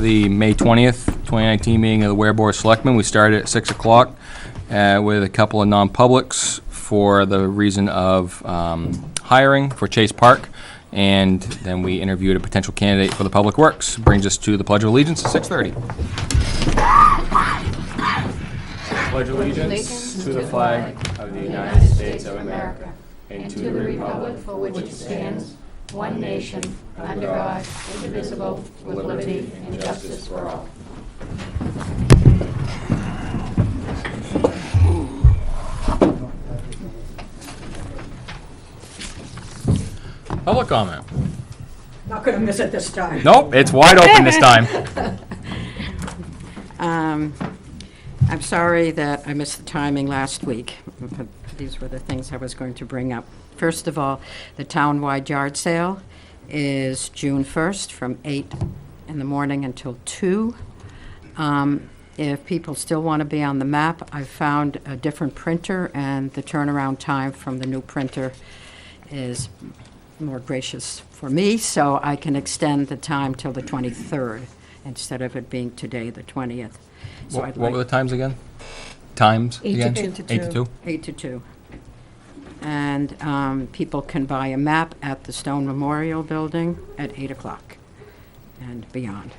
The May 20th, 2019 meeting of the Weare Board of Selectmen. We started at 6 o'clock with a couple of non-publics for the reason of hiring for Chase Park, and then we interviewed a potential candidate for the Public Works. Brings us to the Pledge of Allegiance at 6:30. Pledge allegiance to the flag of the United States of America and to the republic for which it stands, one nation, under God, indivisible, with liberty and justice for all. Public comment. Not going to miss it this time. Nope, it's wide open this time. I'm sorry that I missed the timing last week. But these were the things I was going to bring up. First of all, the town-wide yard sale is June 1st from 8 in the morning until 2. If people still want to be on the map, I've found a different printer, and the turnaround time from the new printer is more gracious for me, so I can extend the time till the 23rd instead of it being today, the 20th. So What were the times again? Times again? 8 to 2. 8 to 2? 8 to 2. And people can buy a map at the Stone Memorial Building at 8 o'clock and beyond.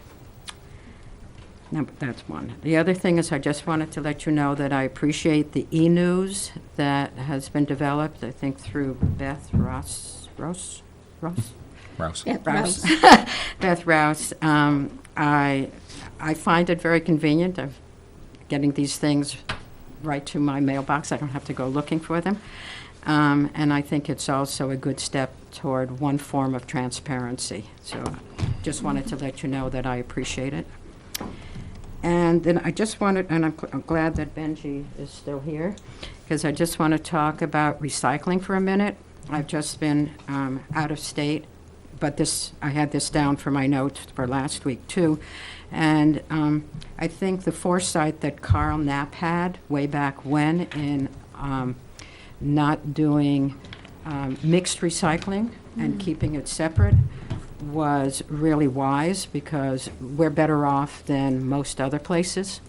Now, that's one. The other thing is I just wanted to let you know that I appreciate the e-news that has been developed, I think through Beth Rouse. Rouse. Yeah, Rouse. Beth Rouse. I find it very convenient of getting these things right to my mailbox. I don't have to go looking for them. And I think it's also a good step toward one form of transparency. So just wanted to let you know that I appreciate it. And then I just wanted, and I'm glad that Benji is still here, because I just want to talk about recycling for a minute. I've just been out of state, but I had this down for my notes for last week too. And I think the foresight that Carl Knapp had way back when in not doing mixed recycling and keeping it separate was really wise, because we're better off than most other places.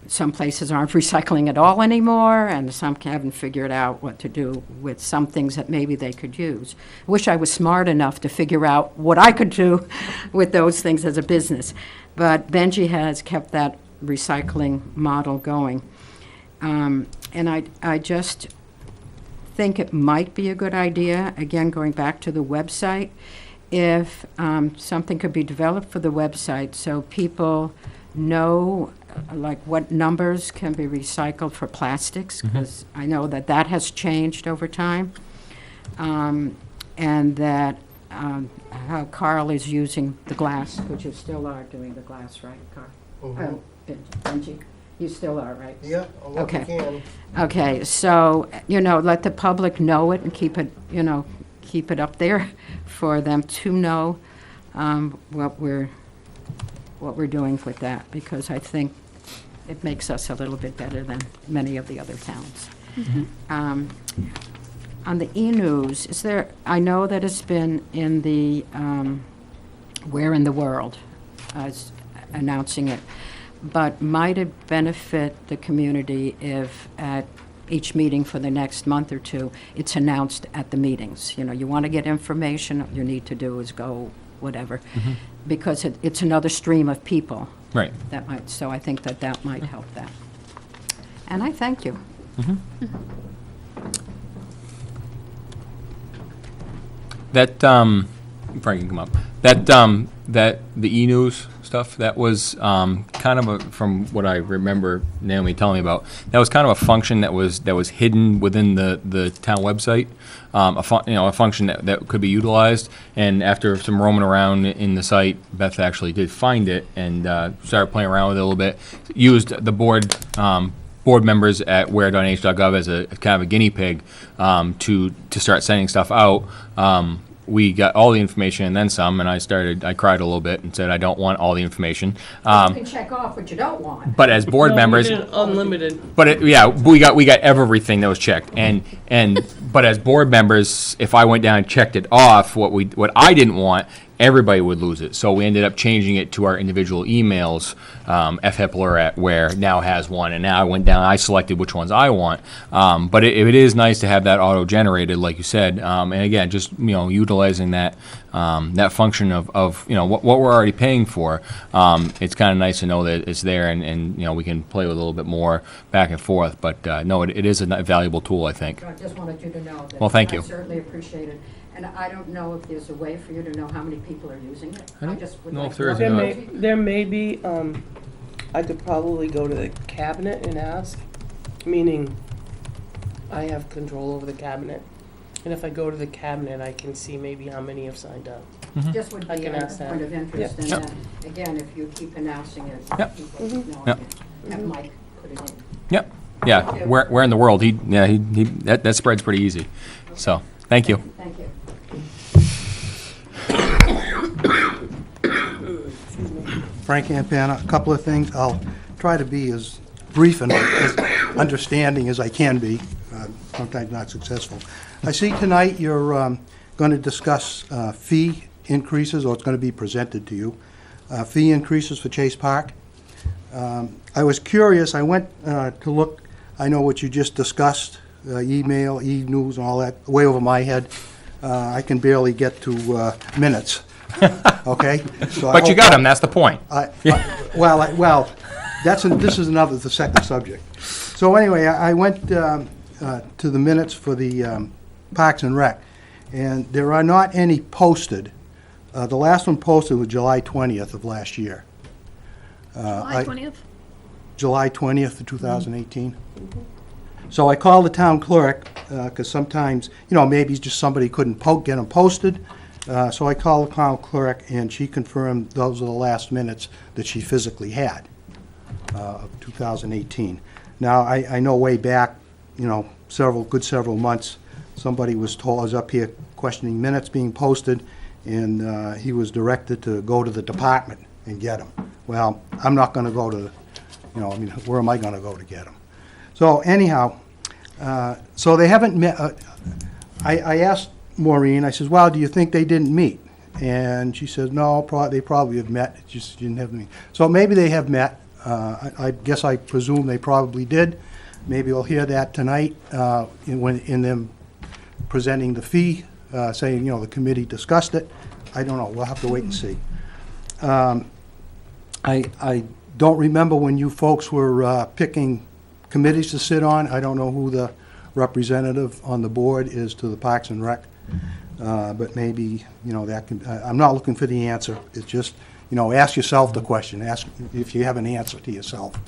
Some places aren't recycling at all anymore, and some haven't figured out what to do with some things that maybe they could use. Wish I was smart enough to figure out what I could do with those things as a business. But Benji has kept that recycling model going. And I just think it might be a good idea, again, going back to the website, if something could be developed for the website so people know like what numbers can be recycled for plastics, because I know that has changed over time, and that how Carl is using the glass, which you still are doing the glass, right, Carl? Benji, you still are, right? Yeah, I'll look again. Okay, so, let the public know it and keep it up there for them to know what we're doing with that, because I think it makes us a little bit better than many of the other towns. On the e-news, I know that it's been in the Where in the World as announcing it, but might it benefit the community if at each meeting for the next month or two, it's announced at the meetings? You want to get information, all you need to do is go whatever, because it's another stream of people. Right. So I think that might help that. And I thank you. That, Frank can come up. That the e-news stuff, that was kind of from what I remember Naomi telling me about, that was kind of a function that was hidden within the town website, a function that could be utilized. And after some roaming around in the site, Beth actually did find it and started playing around with it a little bit. Used the board members at weare.nh.gov as a kind of a guinea pig to start sending stuff out. We got all the information and then some, and I cried a little bit and said I don't want all the information. You can check off what you don't want. But as board members, unlimited. But we got everything that was checked, but as board members, if I went down and checked it off, what I didn't want, everybody would lose it. So we ended up changing it to our individual emails. FHIPler at Weare now has one, and now I went down, I selected which ones I want. But it is nice to have that auto-generated, like you said. And again, just utilizing that that function of what we're already paying for. It's kind of nice to know that it's there, and we can play with a little bit more back and forth. But no, it is a valuable tool, I think. I just wanted you to know that. Well, thank you. I certainly appreciate it. And I don't know if there's a way for you to know how many people are using it. I don't just would know like if there to is know. a- There may be, I could probably go to the cabinet and ask, meaning I have control over the cabinet. And if I go to the cabinet, I can see maybe how many have signed up. Just would I be can a ask that. point of interest. Yeah. And Yep. then, again, if you keep announcing it, Yep. people know Yep. it. Have Mike put it in. Yep. Yeah. Where in the world? He that spreads pretty easy. So thank you. Thank you. Frank Campana, a couple of things. I'll try to be as brief and as understanding as I can be, sometimes not successful. I see tonight you're going to discuss fee increases, or it's going to be presented to you, fee increases for Chase Park. I was curious, I went to look, I know what you just discussed, email, e-news and all that, way over my head. I can barely get to minutes, okay? So But you got him. That's the point. Well, this is the second subject. So anyway, I went to the minutes for the Parks and Rec, and there are not any posted. The last one posted was July 20th of last year. July 20th? July 20th of 2018. So I called the town clerk, because sometimes, maybe just somebody couldn't get them posted. So I called the town clerk, and she confirmed those are the last minutes that she physically had of 2018. Now, I know way back, several months, somebody was up here questioning minutes being posted, and he was directed to go to the department and get them. Well, I'm not going to go to, where am I going to go to get them? So anyhow, so they haven't met. I asked Maureen, I says, well, do you think they didn't meet? And she says, no, they probably have met, it just didn't have meet. So maybe they have met. I guess I presume they probably did. Maybe we'll hear that tonight in them presenting the fee, saying, the committee discussed it. I don't know, we'll have to wait and see. I don't remember when you folks were picking committees to sit on. I don't know who the representative on the board is to the Parks and Rec, but maybe, that can, I'm not looking for the answer. It's just, ask yourself the question. Ask if you have an answer to yourself,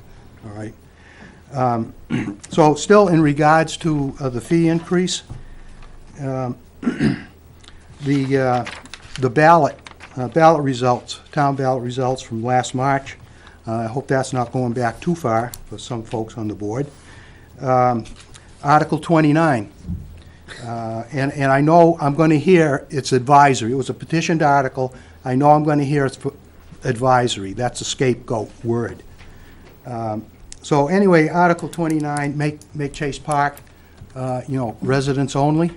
all right? So still in regards to the fee increase, the ballot results, town ballot results from last March, I hope that's not going back too far for some folks on the board. Article 29, and I know I'm going to hear it's advisory. It was a petitioned article. I know I'm going to hear it's advisory. That's a scapegoat word. So anyway, Article 29, make Chase Park, residents only,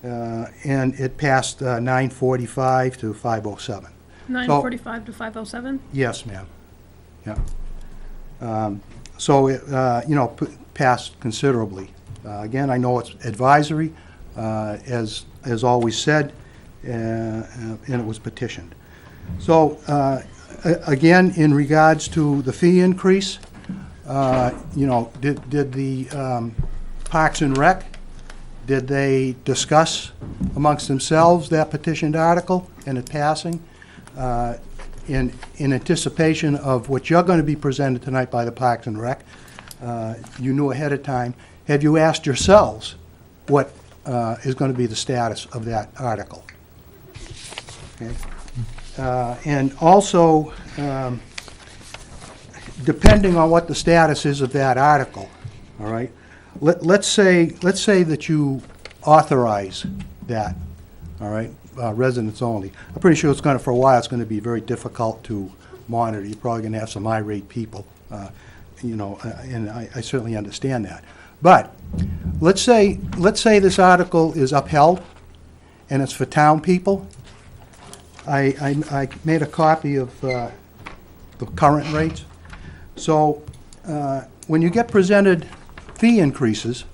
and it passed 945 to 507. 945 to 507? Yes, ma'am. Yeah. So it, passed considerably. Again, I know it's advisory, as always said, and it was petitioned. So again, in regards to the fee increase, did the Parks and Rec, did they discuss amongst themselves that petitioned article and it passing? In anticipation of what you're going to be presented tonight by the Parks and Rec, you knew ahead of time. Have you asked yourselves what is going to be the status of that article? Okay. And also, depending on what the status is of that article, all right, let's say that you authorize that, all right, residents only. I'm pretty sure for a while, it's going to be very difficult to monitor. You're probably going to have some irate people, and I certainly understand that. But let's say this article is upheld, and it's for town people, I made a copy of the current rates. So when you get presented fee increases,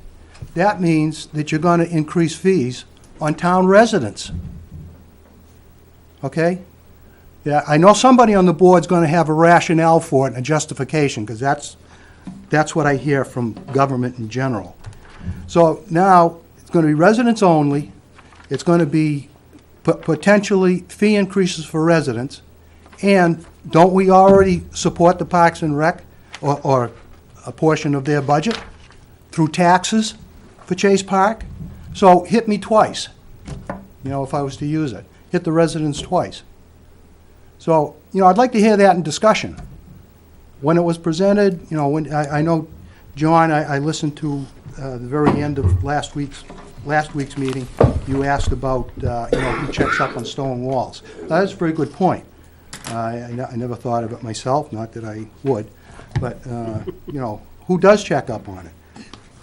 that means that you're going to increase fees on town residents. Okay? Yeah, I know somebody on the board's going to have a rationale for it and a justification, because that's what I hear from government in general. So now, it's going to be residents only. It's going to be potentially fee increases for residents. And don't we already support the Parks and Rec, or a portion of their budget, through taxes for Chase Park? So hit me twice, if I was to use it. Hit the residents twice. So, I'd like to hear that in discussion. When it was presented, when I know, John, I listened to the very end of last week's meeting. You asked about, who checks up on stone walls. That's a very good point. I never thought of it myself, not that I would, but, who does check up on it?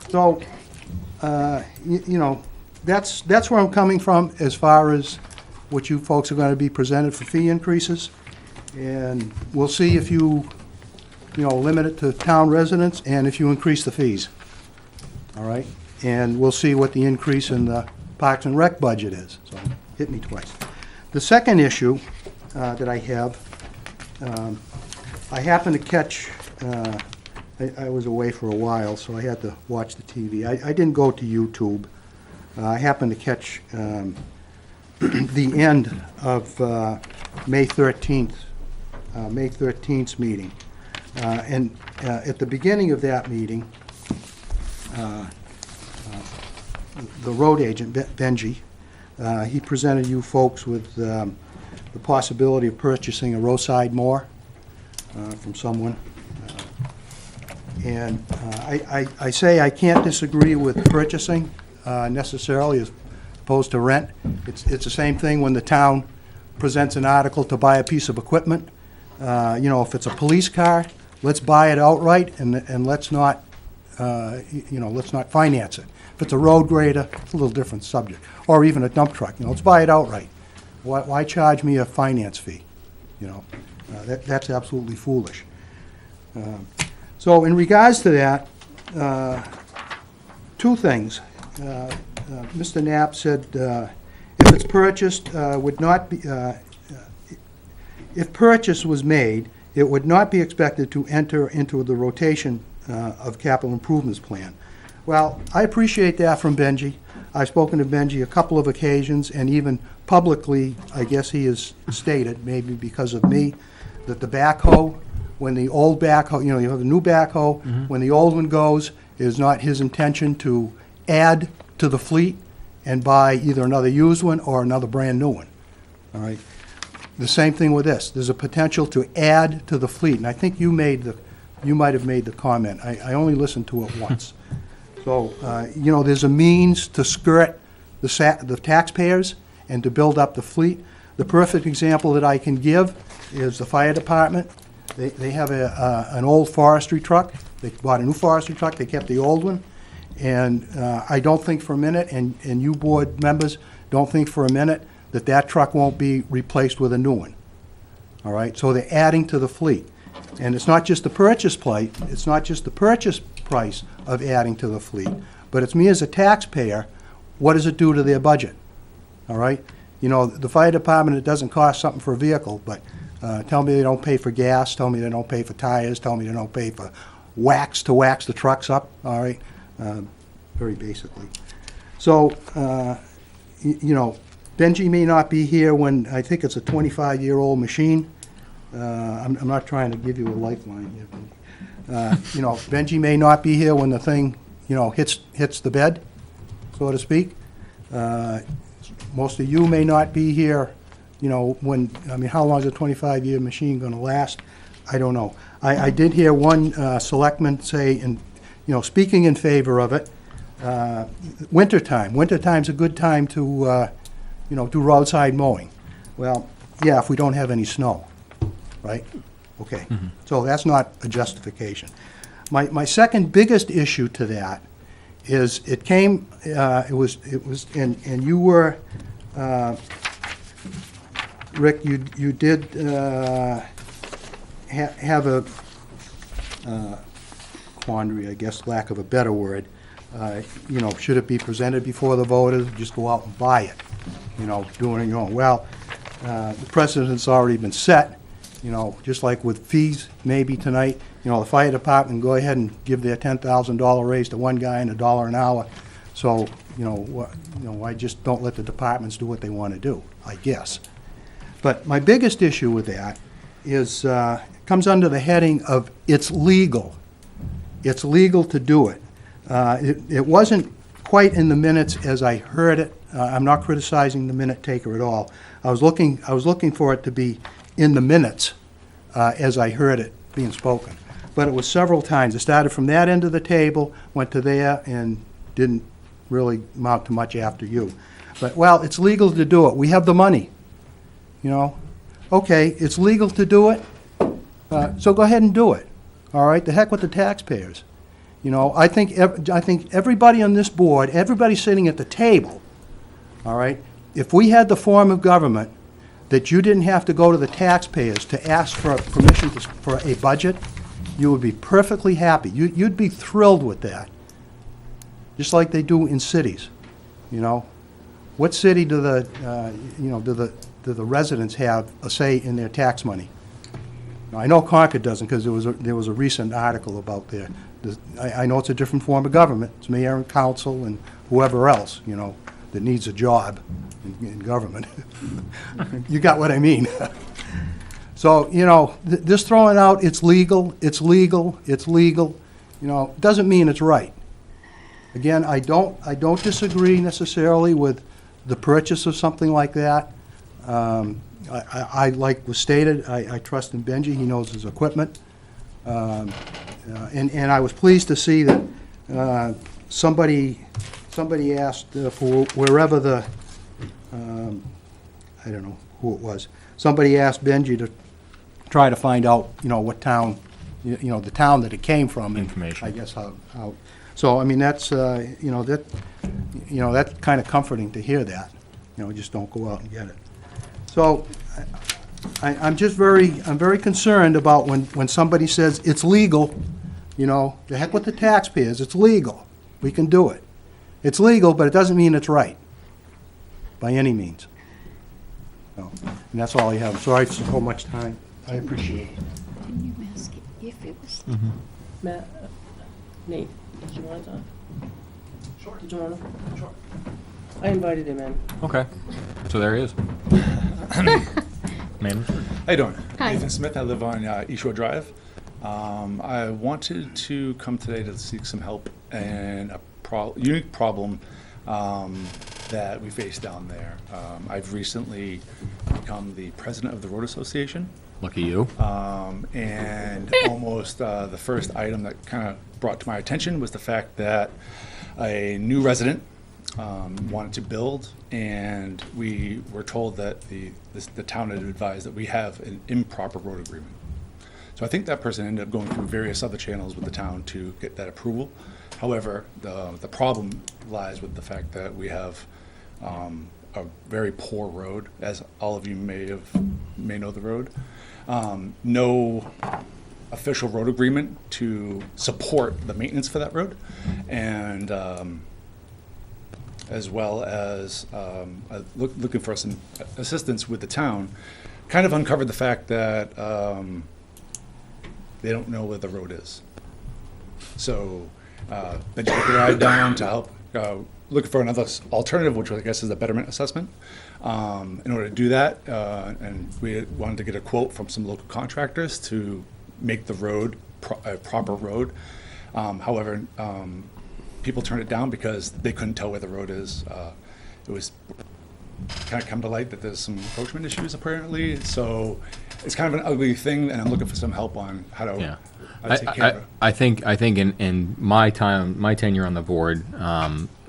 So, that's where I'm coming from as far as what you folks are going to be presented for fee increases. And we'll see if you, limit it to town residents and if you increase the fees. All right? And we'll see what the increase in the Parks and Rec budget is. So hit me twice. The second issue that I have, I happened to catch, I was away for a while, so I had to watch the TV. I didn't go to YouTube. I happened to catch the end of May 13th's meeting. And at the beginning of that meeting, the road agent, Benji, he presented you folks with the possibility of purchasing a roadside mower from someone. And I say I can't disagree with purchasing necessarily as opposed to rent. It's the same thing when the town presents an article to buy a piece of equipment. If it's a police car, let's buy it outright and let's not, let's not finance it. If it's a road grader, it's a little different subject. Or even a dump truck, let's buy it outright. Why charge me a finance fee? That's absolutely foolish. So in regards to that, two things. Mr. Knapp said if it's purchased, would not be, if purchase was made, it would not be expected to enter into the rotation of capital improvements plan. Well, I appreciate that from Benji. I've spoken to Benji a couple of occasions, and even publicly, I guess he has stated, maybe because of me, that the backhoe, when the old backhoe, you have a new backhoe, when the old one goes, it is not his intention to add to the fleet and buy either another used one or another brand new one. All right. The same thing with this. There's a potential to add to the fleet, and I think you might have made the comment. I only listened to it once. So there's a means to skirt the taxpayers and to build up the fleet. The perfect example that I can give is the fire department. They have an old forestry truck. They bought a new forestry truck. They kept the old one. And I don't think for a minute, and you board members don't think for a minute, that truck won't be replaced with a new one. All right? So they're adding to the fleet. And it's not just the purchase price, it's not just the purchase price of adding to the fleet, but it's me as a taxpayer, what does it do to their budget? All right? The fire department, it doesn't cost something for a vehicle, but tell me they don't pay for gas, tell me they don't pay for tires, tell me they don't pay for wax to wax the trucks up, all right? Very basically. So, Benji may not be here when, I think it's a 25-year-old machine. I'm not trying to give you a lifeline here. Benji may not be here when the thing, hits the bed, so to speak. Most of you may not be here, how long is a 25-year machine going to last? I don't know. I did hear one selectman say, speaking in favor of it, wintertime. Wintertime's a good time to, do roadside mowing. Well, yeah, if we don't have any snow, right? Okay. So that's not a justification. My second biggest issue to that is it came, and you were, Rick, you did have a quandary, I guess, lack of a better word. You know, should it be presented before the voters, just go out and buy it? You know, doing it your own. Well, the precedent's already been set, you know, just like with fees maybe tonight. You know, the fire department go ahead and give their $10,000 raise to one guy and $1 an hour. So, you know, I just don't let the departments do what they want to do, I guess. But my biggest issue with that is, comes under the heading of it's legal. It's legal to do it. It wasn't quite in the minutes as I heard it. I'm not criticizing the minute taker at all. I was looking for it to be in the minutes as I heard it being spoken. But it was several times. It started from that end of the table, went to there, and didn't really amount to much after you. But, well, it's legal to do it. We have the money, you know. Okay, it's legal to do it, so go ahead and do it. All right, the heck with the taxpayers. You know, I think everybody on this board, everybody sitting at the table, all right, if we had the form of government that you didn't have to go to the taxpayers to ask for permission for a budget, you would be perfectly happy. You'd be thrilled with that, just like they do in cities, you know. What city do the residents have a say in their tax money? Now, I know Concord doesn't, because there was a recent article about there. I know it's a different form of government. It's mayor and council and whoever else, you know, that needs a job in government. You got what I mean. So, you know, this throwing out, it's legal, it's legal, it's legal, you know, doesn't mean it's right. Again, I don't disagree necessarily with the purchase of something like that. I like was stated, I trust in Benji, he knows his equipment. And I was pleased to see that somebody asked for wherever the, I don't know who it was, somebody asked Benji to try to find out, you know, what town, you know, the town that it came from. Information. I guess how, so, I mean, that's, you know, that's kind of comforting to hear that. You know, just don't go out and get it. So, I'm very concerned about when somebody says it's legal, you know, the heck with the taxpayers, it's legal. We can do it. It's legal, but it doesn't mean it's right, by any means. So, and that's all I have. I'm sorry for so much time. I appreciate it. Can you ask if it was? Matt, Nate, did you want to talk? Sure. Did you want to? Sure. I invited him in. Okay, so there he is. Man. How you doing? Hi. Nathan Smith. I live on East Shore Drive. I wanted to come today to seek some help in a unique problem that we face down there. I've recently become the president of the Road Association. Lucky you. And almost the first item that kind of brought to my attention was the fact that a new resident wanted to build, and we were told that the town had advised that we have an improper road agreement. So I think that person ended up going through various other channels with the town to get that approval. However, the problem lies with the fact that we have a very poor road, as all of you may know the road. No official road agreement to support the maintenance for that road, and as well as looking for some assistance with the town, kind of uncovered the fact that they don't know where the road is. So then took a ride down to help looking for another alternative, which I guess is a betterment assessment. In order to do that, and we wanted to get a quote from some local contractors to make the road a proper road. However, people turned it down because they couldn't tell where the road is. It was kind of come to light that there's some encroachment issues apparently. So it's kind of an ugly thing, and I'm looking for some help on how to, Yeah. how to take care of it. I think in my tenure on the board,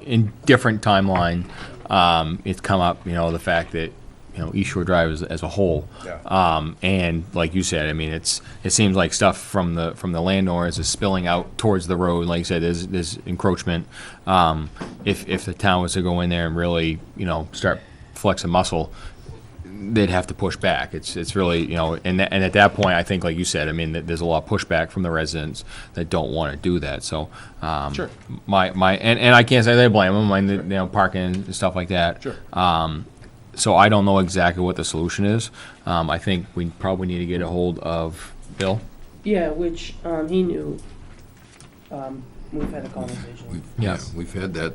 in different timeline, it's come up, you know, the fact that, you know, East Shore Drive as a whole. Yeah. And like you said, I mean, it seems like stuff from the landowners is spilling out towards the road. Like you said, there's encroachment. If the town was to go in there and really, you know, start flexing muscle, they'd have to push back. It's really, you know, and at that point, I think, like you said, I mean, there's a lot of pushback from the residents that don't want to do that. So, Sure. And I can't say they blame them, you know, parking and stuff like that. Sure. So I don't know exactly what the solution is. I think we probably need to get a hold of Bill. Yeah, which, he knew, we've had a conversation. Yes. We've had that,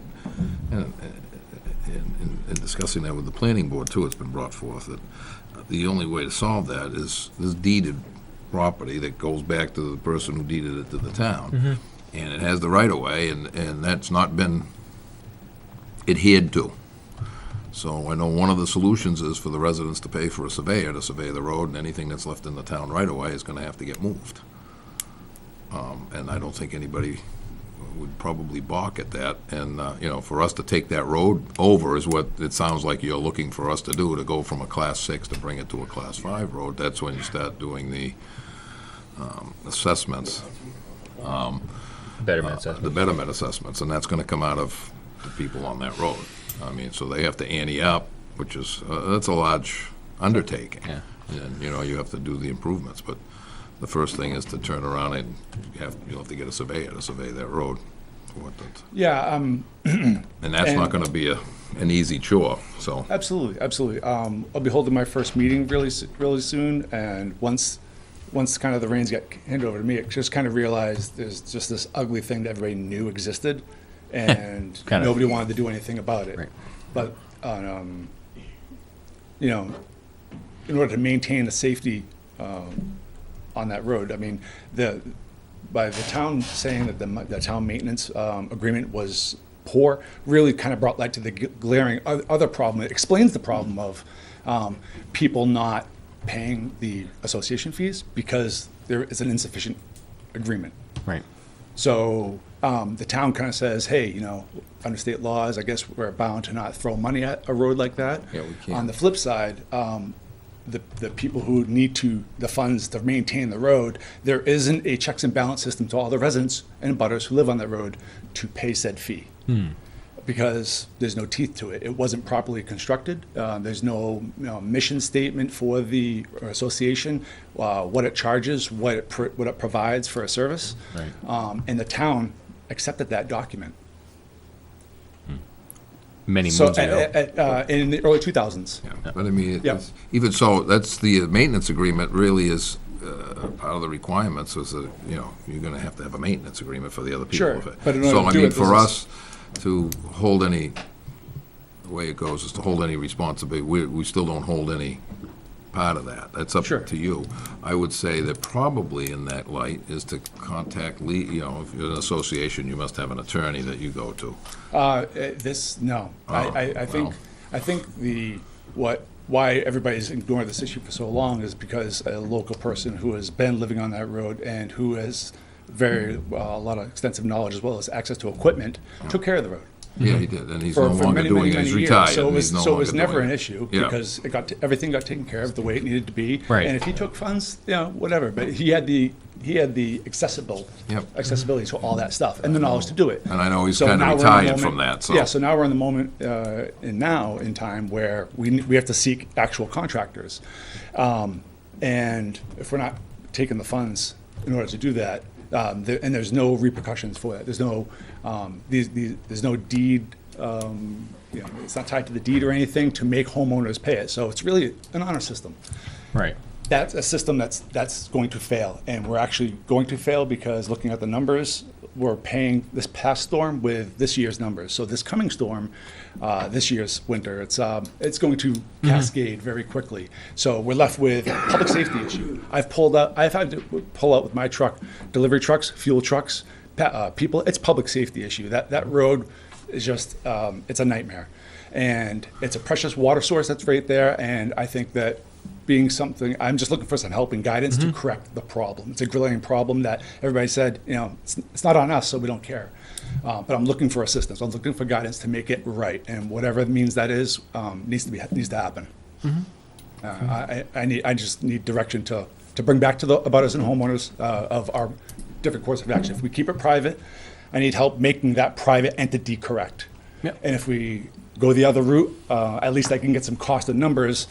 and in discussing that with the planning board too, it's been brought forth that the only way to solve that is this deeded property that goes back to the person who deeded it to the town. And it has the right of way, and that's not been adhered to. So I know one of the solutions is for the residents to pay for a surveyor to survey the road, and anything that's left in the town right of way is gonna have to get moved. And I don't think anybody would probably balk at that. And, you know, for us to take that road over is what it sounds like you're looking for us to do, to go from a Class 6 to bring it to a Class 5 road. That's when you start doing the assessments, Betterment assessment. the betterment assessments, and that's gonna come out of the people on that road. I mean, so they have to ante up, which is, that's a large undertaking. Yeah. And, you know, you have to do the improvements, but the first thing is to turn around and you'll have to get a surveyor to survey that road. Yeah, And that's not gonna be an easy chore, so. absolutely. I'll be holding my first meeting really soon, and once kind of the reins get handed over to me, it just kind of realized there's just this ugly thing that everybody knew existed, and Kind of. nobody wanted to do anything about it. Right. But, you know, in order to maintain the safety on that road, I mean, by the town saying that the town maintenance agreement was poor, really kind of brought light to the glaring other problem. It explains the problem of people not paying the association fees because there is an insufficient agreement. Right. So the town kind of says, hey, you know, under state laws, I guess we're bound to not throw money at a road like that. Yeah, we can't. On the flip side, the people who need the funds to maintain the road, there isn't a checks and balance system to all the residents and butters who live on that road to pay said fee. Because there's no teeth to it. It wasn't properly constructed. There's no, mission statement for the association, what it charges, what it provides for a service. Right. And the town accepted that document. Many So moons ago. in the early 2000s. Yeah, but I mean, Yeah. even so, that's the maintenance agreement really is part of the requirements is that, you know, you're gonna have to have a maintenance agreement for the other people. Sure, with it. but in order So, to I do mean, it, for this us to hold any, the way it goes is to hold any responsibility, we still don't hold any part of that. That's up Sure. to you. I would say that probably in that light is to contact, you know, if you're an association, you must have an attorney that you go to. No. Oh, I think, why everybody's ignored this issue for so long is because a local person who has been living on that road and who has a lot of extensive knowledge as well as access to equipment, took care of the road. Yeah, he did, and he's For no longer many, doing many, it, many he's years. retired. So and he's no it was longer never doing an it. issue Yeah. because everything got taken care of the way it needed to be. Right. And if he took funds, whatever. But he had the accessibility to all that stuff and the knowledge to do it. And I know he's So kind now of we're in the retired from moment- that, so. Yeah, so now we're in the moment in time where we have to seek actual contractors. And if we're not taking the funds in order to do that, and there's no repercussions for that. There's no there's no deed. It's not tied to the deed or anything to make homeowners pay it. So it's really an honor system. Right. That's a system that's going to fail, and we're actually going to fail because looking at the numbers, we're paying this past storm with this year's numbers. So this coming storm, this year's winter, it's going to cascade very quickly. So we're left with a public safety issue. I've had to pull out with my truck, delivery trucks, fuel trucks, people. It's public safety issue. That road is just it's a nightmare, and it's a precious water source that's right there. And I think that being something, I'm just looking for some help and guidance to correct the problem. It's a glaring problem that everybody said, it's not on us, so we don't care. But I'm looking for assistance. I'm looking for guidance to make it right, and whatever means that is needs to happen. I just need direction to bring back to the abutters and homeowners of our different course of action. If we keep it private, I need help making that private entity correct. Yep. And if we go the other route, at least I can get some cost and numbers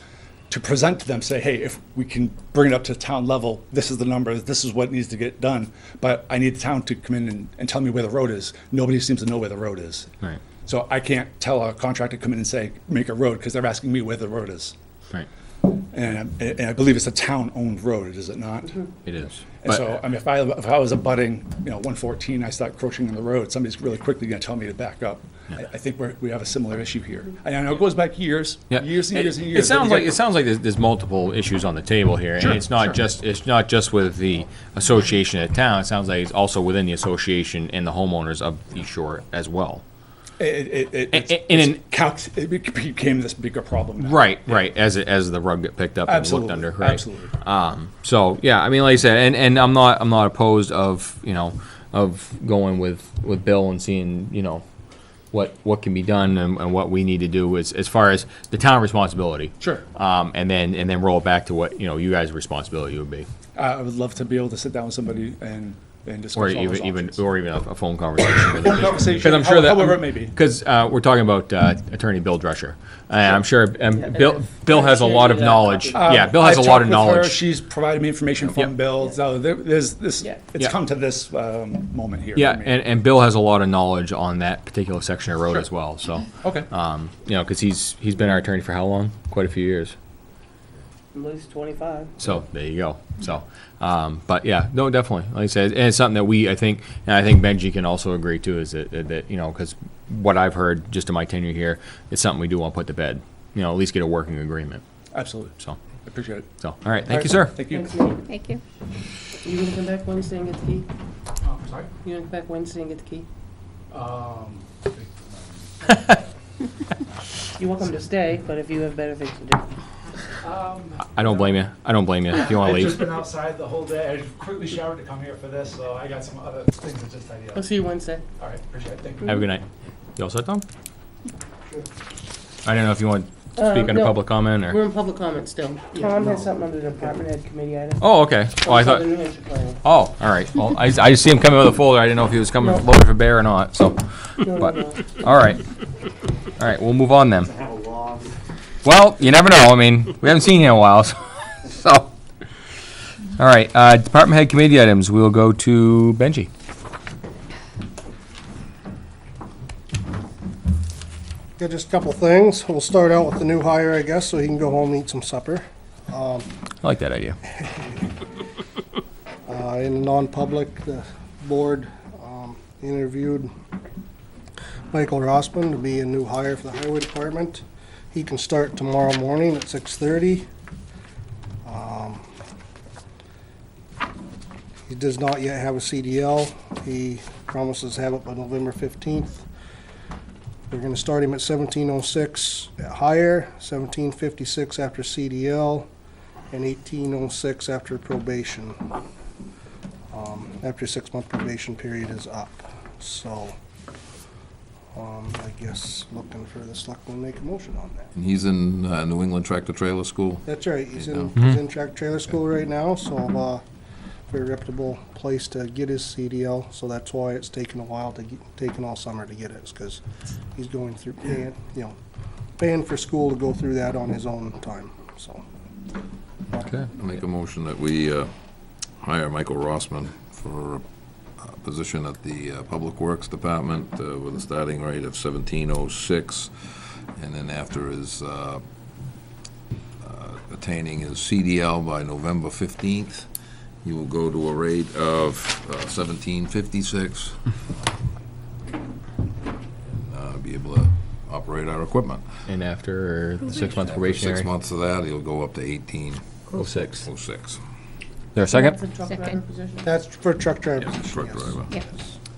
to present to them, say, hey, if we can bring it up to town level, this is the number, this is what needs to get done. But I need the town to come in and tell me where the road is. Nobody seems to know where the road is. Right. So I can't tell a contractor to come in and say, make a road, because they're asking me where the road is. Right. And I believe it's a town-owned road, is it not? It is. And so, I mean, if I was abutting, 114, I start encroaching on the road, somebody's really quickly gonna tell me to back up. I think we have a similar issue here. And I know it goes back years, Yeah. years and years and It years. sounds like there's multiple issues on the table here, and it's not just with the association of the town. It sounds like it's also within the association and the homeowners of East Shore as well. It became this bigger problem now. Right. As the rug got picked up and looked Absolutely, under. Right. absolutely. So yeah, I mean, like I said, and I'm not opposed of going with Bill and seeing what can be done and what we need to do as far as the town responsibility. Sure. And then roll it back to what you guys' responsibility would be, I would love to be able to sit down with somebody and discuss or all those even options. a phone conversation. with them. Conversation, Because I'm sure that however it may be. Because we're talking about Attorney Bill Drescher, and I'm sure Bill has a I'll lot of share you that knowledge. copy. Yeah, Bill has a I've lot of talked with her. knowledge. She's provided me information from Yep. Bill. So there's this. Yeah. It's Yeah. come to this moment here. Yeah, for me. and Bill has a lot of knowledge on that particular section of road as well. So, Okay. because he's been our attorney for how long? Quite a few years. At least 25. So there you go. So, but yeah, no, definitely. Like I said, and it's something that I think Benji can also agree to is that because what I've heard just in my tenure here, it's something we do want to put to bed. At least get a working agreement. Absolutely. So, I appreciate it. all right, thank you, sir. Thank you. Thanks, Nate. Thank you. You gonna come back Wednesday and get the key? Sorry. You gonna come back Wednesday and get the key? You're welcome to stay, but if you have better things to do. I don't blame you. If you want to I've just leave. been outside the whole day. I quickly showered to come here for this, so I got some other things to just tidy I'll up. see you Wednesday. All right, appreciate it. Thank you. Have a good night. You all set, Tom? I don't know if you want to speak under no. public comment or. We're in public comment still. Tom has something under the department head committee item. Oh, okay. Oh, I thought. Southern New Hampshire planning. Oh, all right. Well, I just see him coming with a folder. I didn't know if he was coming No. loaded for bear or not. So, No, but no. all right, we'll move on then. Well, you never know. I mean, we haven't seen you in a while, so. All right, department head committee items. We'll go to Benji. Yeah, just a couple things. We'll start out with the new hire, I guess, so he can go home and eat some supper. I like that idea. In non-public, the board interviewed Michael Rossman to be a new hire for the highway department. He can start tomorrow morning at 6:30. He does not yet have a CDL. He promises to have it by November 15th. We're gonna start him at 1706 at hire, 1756 after CDL, and 1806 after probation. After 6-month probation period is up. So, I guess looking for the selectmen to make a motion on that. And he's in New England Tractor Trailer School. That's right, he's in track trailer school right now, so, very reputable place to get his CDL, so that's why it's taken a while taken all summer to get it, is because he's going through paying for school to go through that on his own time, so. Okay. I make a motion that we hire Michael Rossman for a position at the Public Works Department with a starting rate of 1706, and then after his attaining his CDL by November 15th, he will go to a rate of 1756. Be able to operate our equipment. And after the 6-month After probationary. 6 months of that, he'll go up to 1806. 06. There a second? That's a truck driver Second. position. That's for truck driver Yeah, position, truck yes. driver. Yeah.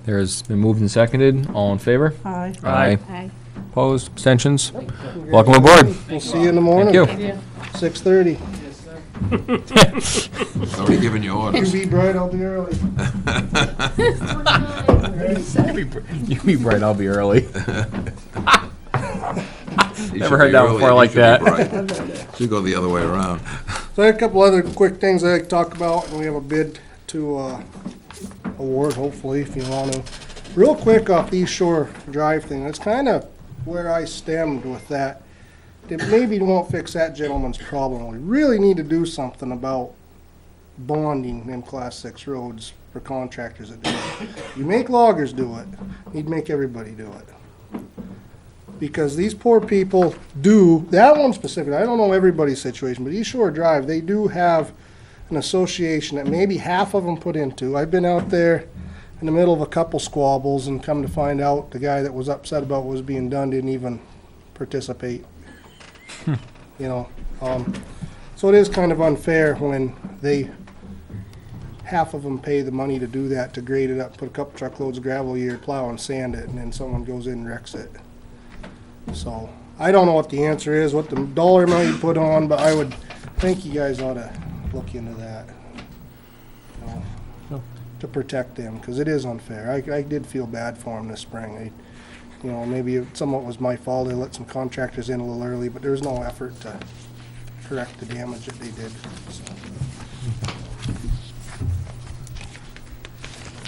There's been moved and seconded. All in favor? Aye. Aye. Aye. Opposed? Abstentions? Welcome aboard. We'll see you in the morning. Thank you. Yeah. 6:30. He's already given you You orders. be bright, I'll be early. You be bright, I'll be early. He Never should heard be that early, before he like should be that. bright. Should go the other way around. So I have a couple other quick things I'd like to talk about, and we have a bid to award, hopefully, if you want to. Real quick off the East Shore Drive thing, that's kind of where I stemmed with that. it maybe won't fix that gentleman's problem. We really need to do something about bonding them Class 6 roads for contractors that do it. You make loggers do it, you'd make everybody do it. Because these poor people do, that one specifically, I don't know everybody's situation, but East Shore Drive, they do have an association that maybe half of them put into. I've been out there in the middle of a couple squabbles and come to find out the guy that was upset about what was being done didn't even participate. You know, so it is kind of unfair when half of them pay the money to do that, to grade it up, put a couple truckloads of gravel a year, plow and sand it, and then someone goes in and wrecks it. So I don't know what the answer is, what the dollar amount you put on, but I would think you guys ought to look into that, you know, to protect them, because it is unfair. I did feel bad for them this spring. You know, maybe it somewhat was my fault. They let some contractors in a little early, but there was no effort to correct the damage that they did.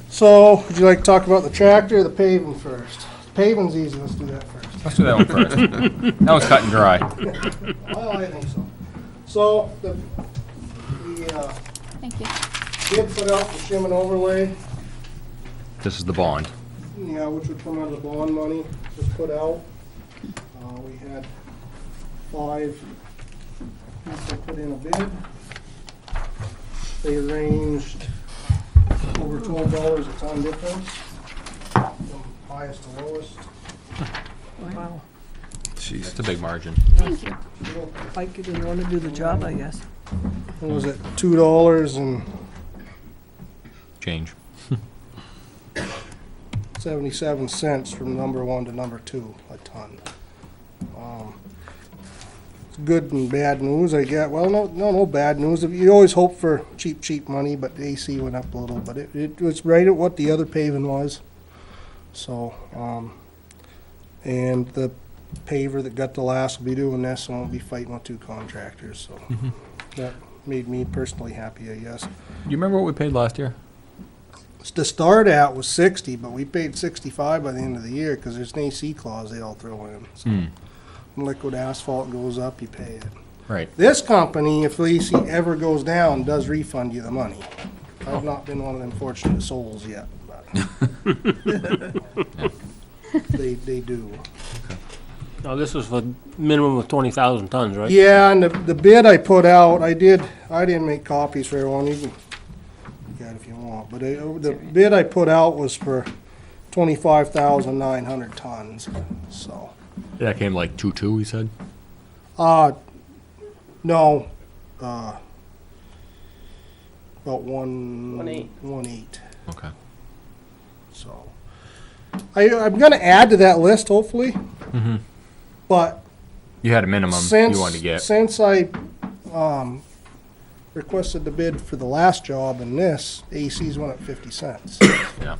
So, would you like to talk about the tractor or the paving first? Paving's easy, let's do that first. Let's do that one first. That was cut and dry. Well, I think so. So, the Thank you. bid put out the shim and overlay, This is the bond. yeah, which would come out of the bond money, was put out. We had 5 people put in a bid. They ranged over $12 a ton difference, from highest to lowest. Wow. Jeez. It's a big margin. Thank you. Mike, you didn't want to do the job, I guess. What was it, $2 and Change. 77 cents from number 1 to number 2 a ton. It's good and bad news, I get. Well, no bad news. You always hope for cheap money, but the AC went up a little, but it was right at what the other paving was. So, and the paver that got the last will be doing this and won't be fighting with 2 contractors, so that made me personally happy, I guess. Do you remember what we paid last year? To start out was 60, but we paid 65 by the end of the year because there's an AC clause they all throw in. So when liquid asphalt goes up, you pay it. Right. This company, if the AC ever goes down, does refund you the money. I've not been one of them fortunate souls yet, but they do. Now, this is for minimum of 20,000 tons, right? Yeah, and the bid I put out, I didn't make copies for everyone. You can get it if you want, but the bid I put out was for 25,900 tons. So, That came like 2.2, he said? no, about 1.8. Okay. So, I'm gonna add to that list hopefully, but You had a minimum since you wanted to get. since I requested the bid for the last job and this, AC's went up 50 cents. Yeah.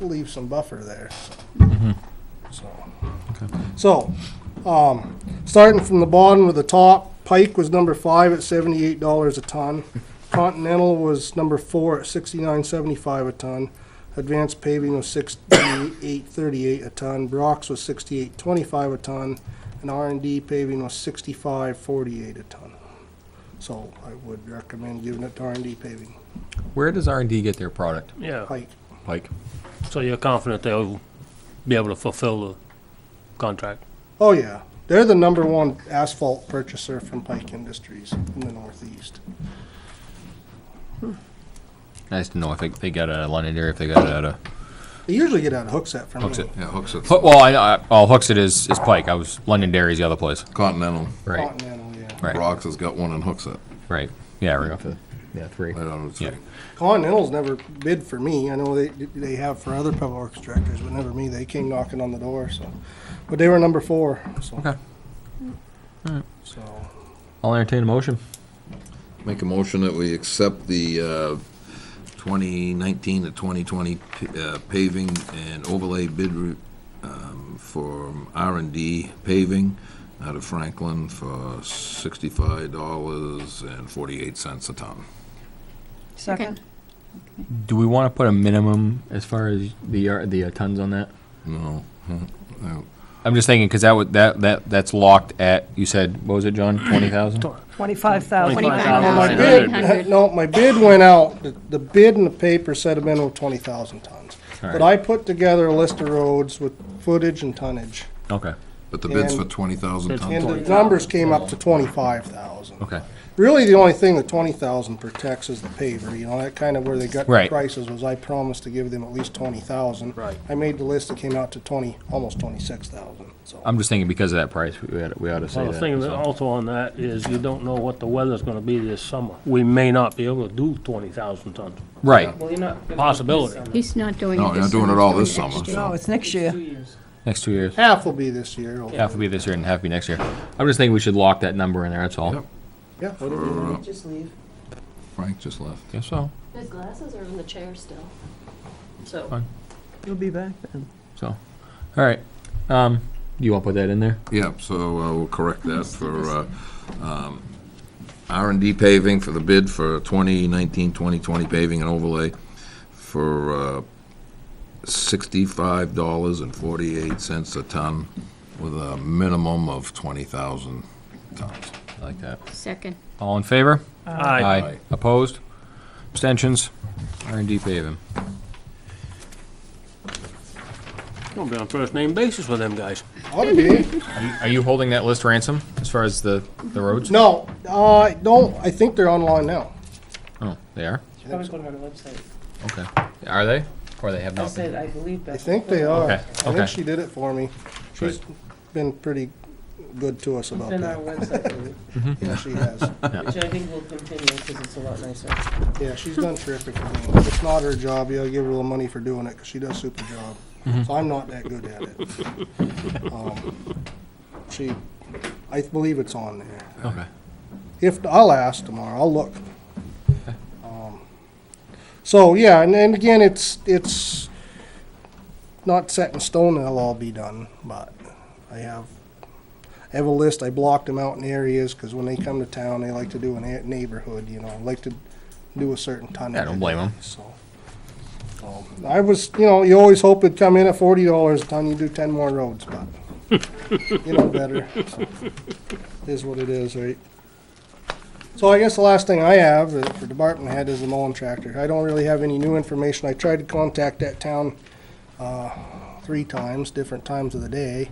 Leave some buffer there. So, Okay. so starting from the bottom to the top, Pike was number 5 at $78 a ton. Continental was number 4 at $69.75 a ton. Advanced Paving was $68.38 a ton. Brock's was $68.25 a ton, and R&D Paving was $65.48 a ton. So I would recommend giving it to R&D Paving. Where does R&D get their product? Yeah. Pike. Pike. So you're confident they'll be able to fulfill the contract? Oh yeah, they're the number 1 asphalt purchaser from Pike Industries in the Northeast. Nice to know if they got it at Londonderry, if they got it at a They usually get out of Hooksett from Hooksett. me. Yeah, hooks it. Well, I know. Hooksett is Pike. I was Londonderry's the other place. Continental. Right. Continental, yeah. Right. Brock's has got one in Hooksett. Right. Yeah, right off the 3. Right on the Yeah. three. Continental's never bid for me. I know they have for other public works directors, but never me. They came knocking on the door, so. But they were number 4, so. Okay. So, I'll entertain a motion. Make a motion that we accept the 2019 to 2020 paving and overlay bid for R&D paving out of Franklin for $65.48 a ton. Second. Do we want to put a minimum as far as the tons on that? No. I'm just thinking, because that's locked at, you said, what was it, John, 20,000? 25,000. My 2,800. bid, no, my bid went out, the bid in the paper said a minimum of 20,000 tons. All But right. I put together a list of roads with footage and tonnage, Okay, But the bid's for And- 20,000 It's tons? and the numbers came up to 25,000. okay. Really, the only thing that 20,000 protects is the paver, you know, that kind of where they got the Right. prices was I promised to give them at least 20,000. Right. I made the list that came out to almost 26,000, so. I'm just thinking because of that price, we ought to say Well, the that. thing so. also on that is you don't know what the weather's gonna be this summer. We may not be able to do 20,000 tons. Right, Well, you're not. gonna do Possibility. this summer. He's not doing it No, this you're not doing summer, it all he's this doing it summer, next year. No, it's next year. 2 years. next 2 years. Half will be this year. Half will be this year and half be next year. I'm just thinking we should lock that number in there, that's all. Yep. Yeah. What do you do? Just leave. Frank just left. Guess so, His glasses are in the chair still. So, Fine. You'll be back then. so. All right, you want to put that in there? Yeah, so we'll correct that for R&D paving for the bid for 2019-2020 paving and overlay for $65.48 a ton with a minimum of 20,000 tons. I like that. Second. All in favor? Aye. Opposed? Abstentions? R&D paving. Gonna be on first name basis with them guys. Ought to be. Are you holding that list ransom as far as the roads? No, no, I think they're online now. Oh, they are? Probably put them on the website. Okay. Are they? Or they have I not said, been? I believe I Beth. think they are. Okay, I okay. think she did it for me. She's been pretty good to us It's about been on our that. website, lately, Yeah, she has. which I think will continue because it's a lot nicer. Yeah, she's done terrific for me. It's not her job, you gotta give her a little money for doing it, because she does a super job. So I'm not that good at it. I believe it's on there. Okay. I'll ask tomorrow, I'll look. So, yeah, and again, it's not set in stone that'll all be done, but I have a list, I blocked them out in areas, because when they come to town, they like to do a neighborhood, you know, like to do a certain tonnage. Yeah, don't blame 'em. So, I was, you know, you always hope it'd come in at $40 a ton, you do 10 more roads, but you know better. So, is what it is, right? So I guess the last thing I have for department head is the mowing tractor. I don't really have any new information. I tried to contact that town 3 times, different times of the day.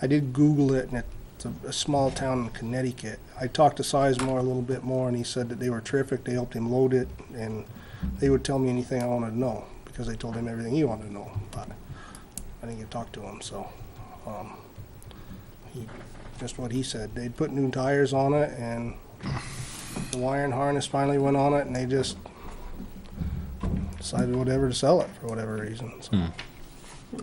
I did Google it, and it's a small town in Connecticut. I talked to Sizemore a little bit more, and he said that they were terrific. They helped him load it, and they would tell me anything I wanted to know, because I told him everything he wanted to know. But I didn't get to talk to him, so just what he said. They'd put new tires on it, and the wire and harness finally went on it, and they just decided whatever to sell it for whatever reason. So.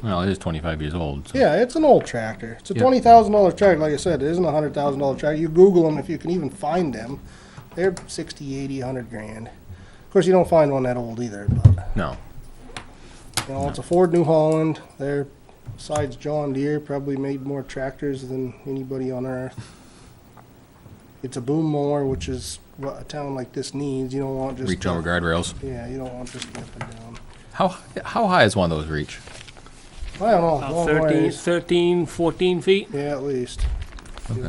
Well, it is 25 years old. So. Yeah, it's an old tractor. It's a Yep. $20,000 tractor. Like I said, it isn't a $100,000 tractor. You Google them, if you can even find them. They're 60, 80, 100 grand. Of course, you don't find one that old either, but No. you know, it's a Ford New Holland. They're, besides John Deere, probably made more tractors than anybody on earth. It's a boom mower, which is what a town like this needs. You don't want just Reach over guardrails. Yeah, you don't want just up and down. How high is one of those reach? I don't know. About long 13, ways. 13, 14 feet, Yeah, at least. Okay.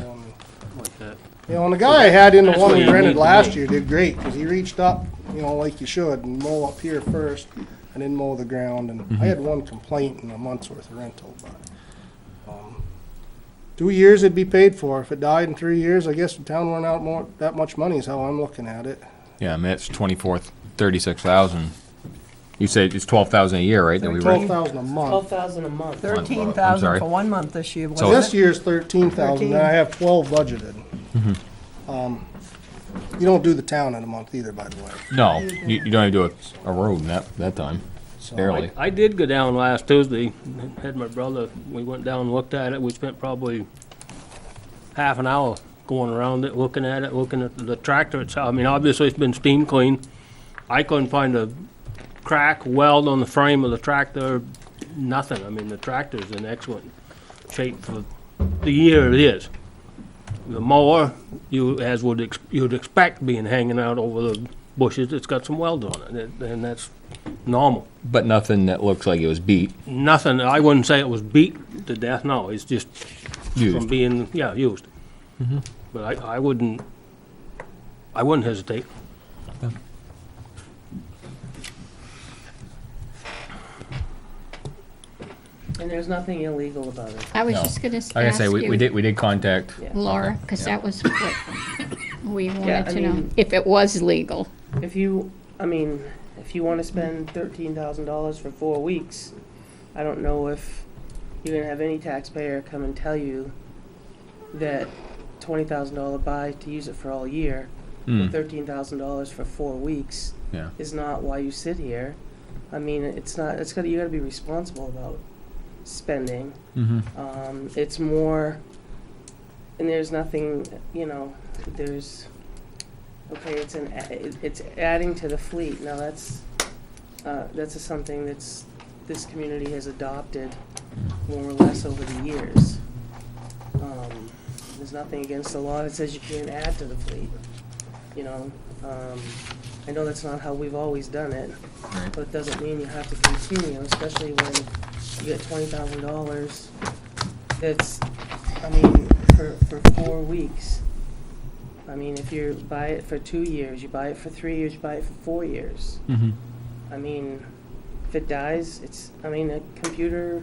like that. You know, and the guy I had in the That's one what we you rented need to last do. year did great, because he reached up, you know, like you should, and mow up here first, and then mow the ground, and I had one complaint in a month's worth of rental, but, 2 years it'd be paid for. If it died in 3 years, I guess the town went out that much money is how I'm looking at it. Yeah, I mean, it's 36,000. You say it's 12,000 a year, right? That we rent? 12,000 a month. 12,000 a month. I'm 13,000 sorry. for 1 month this year, So wasn't This it? year's 13,000, and I have 12 budgeted. You don't do the town in a month either, by the way. No, you don't even do a road in that time. So- Barely. I did go down last Tuesday, had my brother, we went down and looked at it, we spent probably half an hour going around it, looking at the tractor itself. I mean, obviously it's been steam cleaned. I couldn't find a crack, weld on the frame of the tractor, nothing. I mean, the tractor's in excellent shape for the year it is. The mower, you'd expect being hanging out over the bushes, it's got some welds on it, and that's normal. But nothing that looks like it was beat. Nothing, I wouldn't say it was beat to death, no, it's just Used. from being, yeah, used. But I wouldn't hesitate. And there's nothing illegal about it. I was No. just gonna Like I ask say, we you, did contact. Yeah. Laura, because that was what we wanted I to know, mean- if it was legal. If you, I mean, if you wanna spend $13,000 for 4 weeks, I don't know if you're gonna have any taxpayer come and tell you that $20,000 buy to use it for all year, Mm. $13,000 for 4 weeks Yeah. is not why you sit here. I mean, it's not, you gotta be responsible about spending. Mm-hmm. It's more, and there's nothing, you know, there's, okay, it's adding to the fleet. Now that's something that's, this community has adopted more or less over the years. There's nothing against the law that says you can't add to the fleet, you know. I know that's not how we've always done it, Right. but it doesn't mean you have to continue, especially when you get $20,000 that's, I mean, for 4 weeks. I mean, if you buy it for 2 years, you buy it for 3 years, you buy it for 4 years. Mm-hmm. I mean, if it dies, it's, I mean, a computer,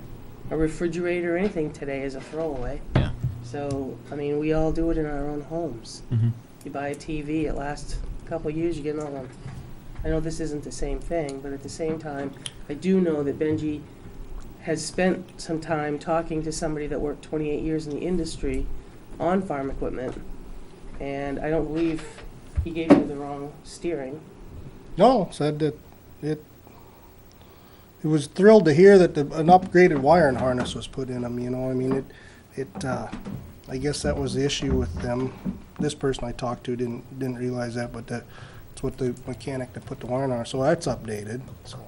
a refrigerator, anything today is a throwaway. Yeah. So, I mean, we all do it in our own homes. Mm-hmm. You buy a TV, it lasts a couple of years, you get another one. I know this isn't the same thing, but at the same time, I do know that Benji has spent some time talking to somebody that worked 28 years in the industry on farm equipment, and I don't believe he gave you the wrong steering. No, said that it was thrilled to hear that an upgraded wiring harness was put in them, you know, I mean, I guess that was the issue with them. This person I talked to didn't realize that, but that's what the mechanic that put the wiring on, so that's updated, so.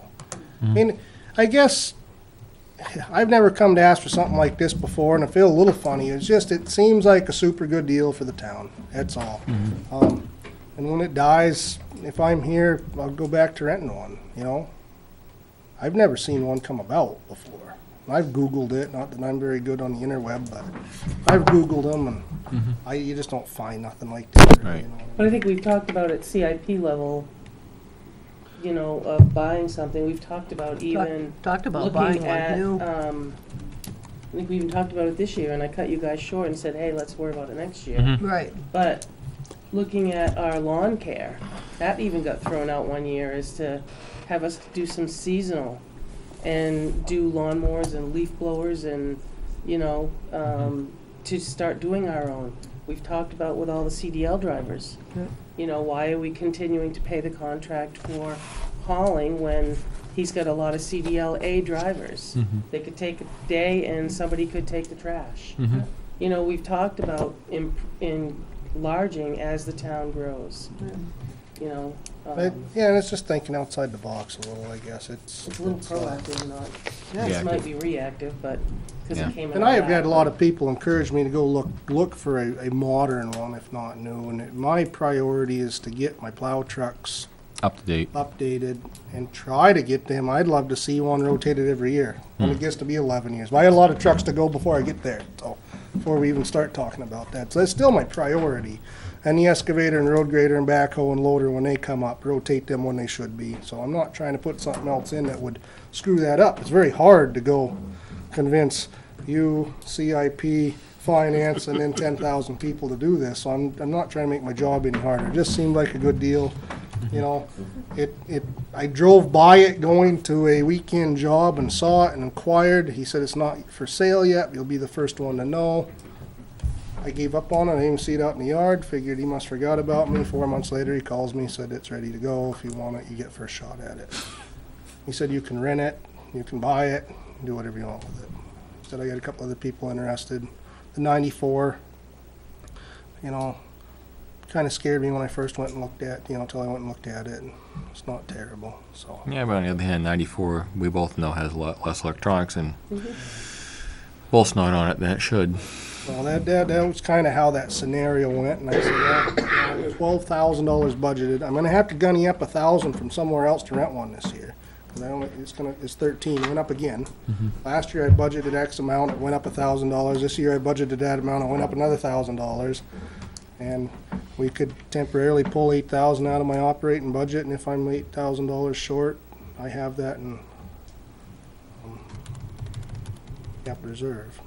I mean, I guess, I've never come to ask for something like this before, and I feel a little funny, it's just, it seems like a super good deal for the town, that's all. And when it dies, if I'm here, I'll go back to renting one, you know? I've never seen one come about before. I've Googled it, not that I'm very good on the interweb, but I've Googled them, and you just don't find nothing like this. Really, Right. you know? But I think we've talked about at CIP level, you know, of buying something. We've talked about even Talked about buying looking one at, new. I think we even talked about it this year, and I cut you guys short and said, hey, let's worry about it next year. Mhm. Right. But looking at our lawn care, that even got thrown out one year, is to have us do some seasonal and do lawnmowers and leaf blowers and, you know, to start doing our own. We've talked about with all the CDL drivers. Yeah. You know, why are we continuing to pay the contract for hauling when he's got a lot of CDL-A drivers? Mhm. They could take a day and somebody could take the trash. Mm-hmm. You know, we've talked about enlarging as the town grows. You know, Yeah, and it's just thinking outside the box a little, I guess. it's a little proactive, not, Yeah. this might be reactive, but, because Yeah. it came in. And I have had a lot of people encourage me to go look for a modern one, if not new. And my priority is to get my plow trucks Up to date. updated and try to get them. I'd love to see one rotated every year when it gets to be 11 years. But I had a lot of trucks to go before I get there, so before we even start talking about that. So that's still my priority. And the excavator and road grader and backhoe and loader, when they come up, rotate them when they should be. So I'm not trying to put something else in that would screw that up. It's very hard to go convince you, CIP, finance, and then 10,000 people to do this. So I'm not trying to make my job any harder. It just seemed like a good deal. You know, I drove by it going to a weekend job and saw it and inquired. He said it's not for sale yet. You'll be the first one to know. I gave up on it. I didn't even see it out in the yard. Figured he must forgot about me. 4 months later, he calls me, said it's ready to go. If you want it, you get first shot at it. He said you can rent it, you can buy it, do whatever you want with it. He said I got a couple other people interested. The 94, you know, kind of scared me when I first went and looked at, till I went and looked at it. And it's not terrible, so. Yeah, but on the other hand, 94, we both know has a lot less electronics and bolts not on it than it should. Well, that was kind of how that scenario went, and I said, well, $12,000 budgeted. I'm going to have to gunny up $1,000 from somewhere else to rent one this year. And it's 13, it went up again. Last year I budgeted X amount, it went up $1,000. This year I budgeted that amount, it went up another $1,000. And we could temporarily pull 8,000 out of my operating budget, and if I'm $8,000 short, I have that in cap reserve.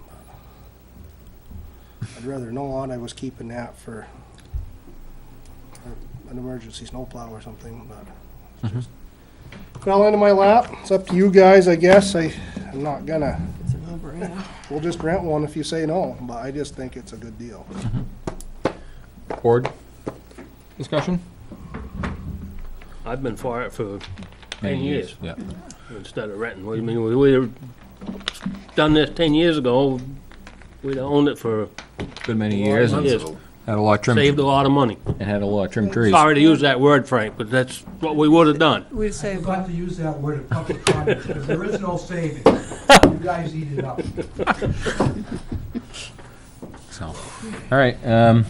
I'd rather not, I was keeping that for an emergency snowplow or something, but it's just fell into my lap. It's up to you guys, I guess. I'm not gonna, It's a no-brainer. we'll just rent one if you say no, but I just think it's a good deal. Board discussion? I've been for it for 10 Many years Yeah. instead of renting. I mean, we done this 10 years ago, we'd have owned it for Good many years. and years. Had a lot of trim, Saved a lot of money. and had a lot of trim trees. Sorry to use that word, Frank, but that's what we would have done. We'd say, I'm glad to use that word in public comment, because there is no saving. You guys eat it up. So, all right, I'll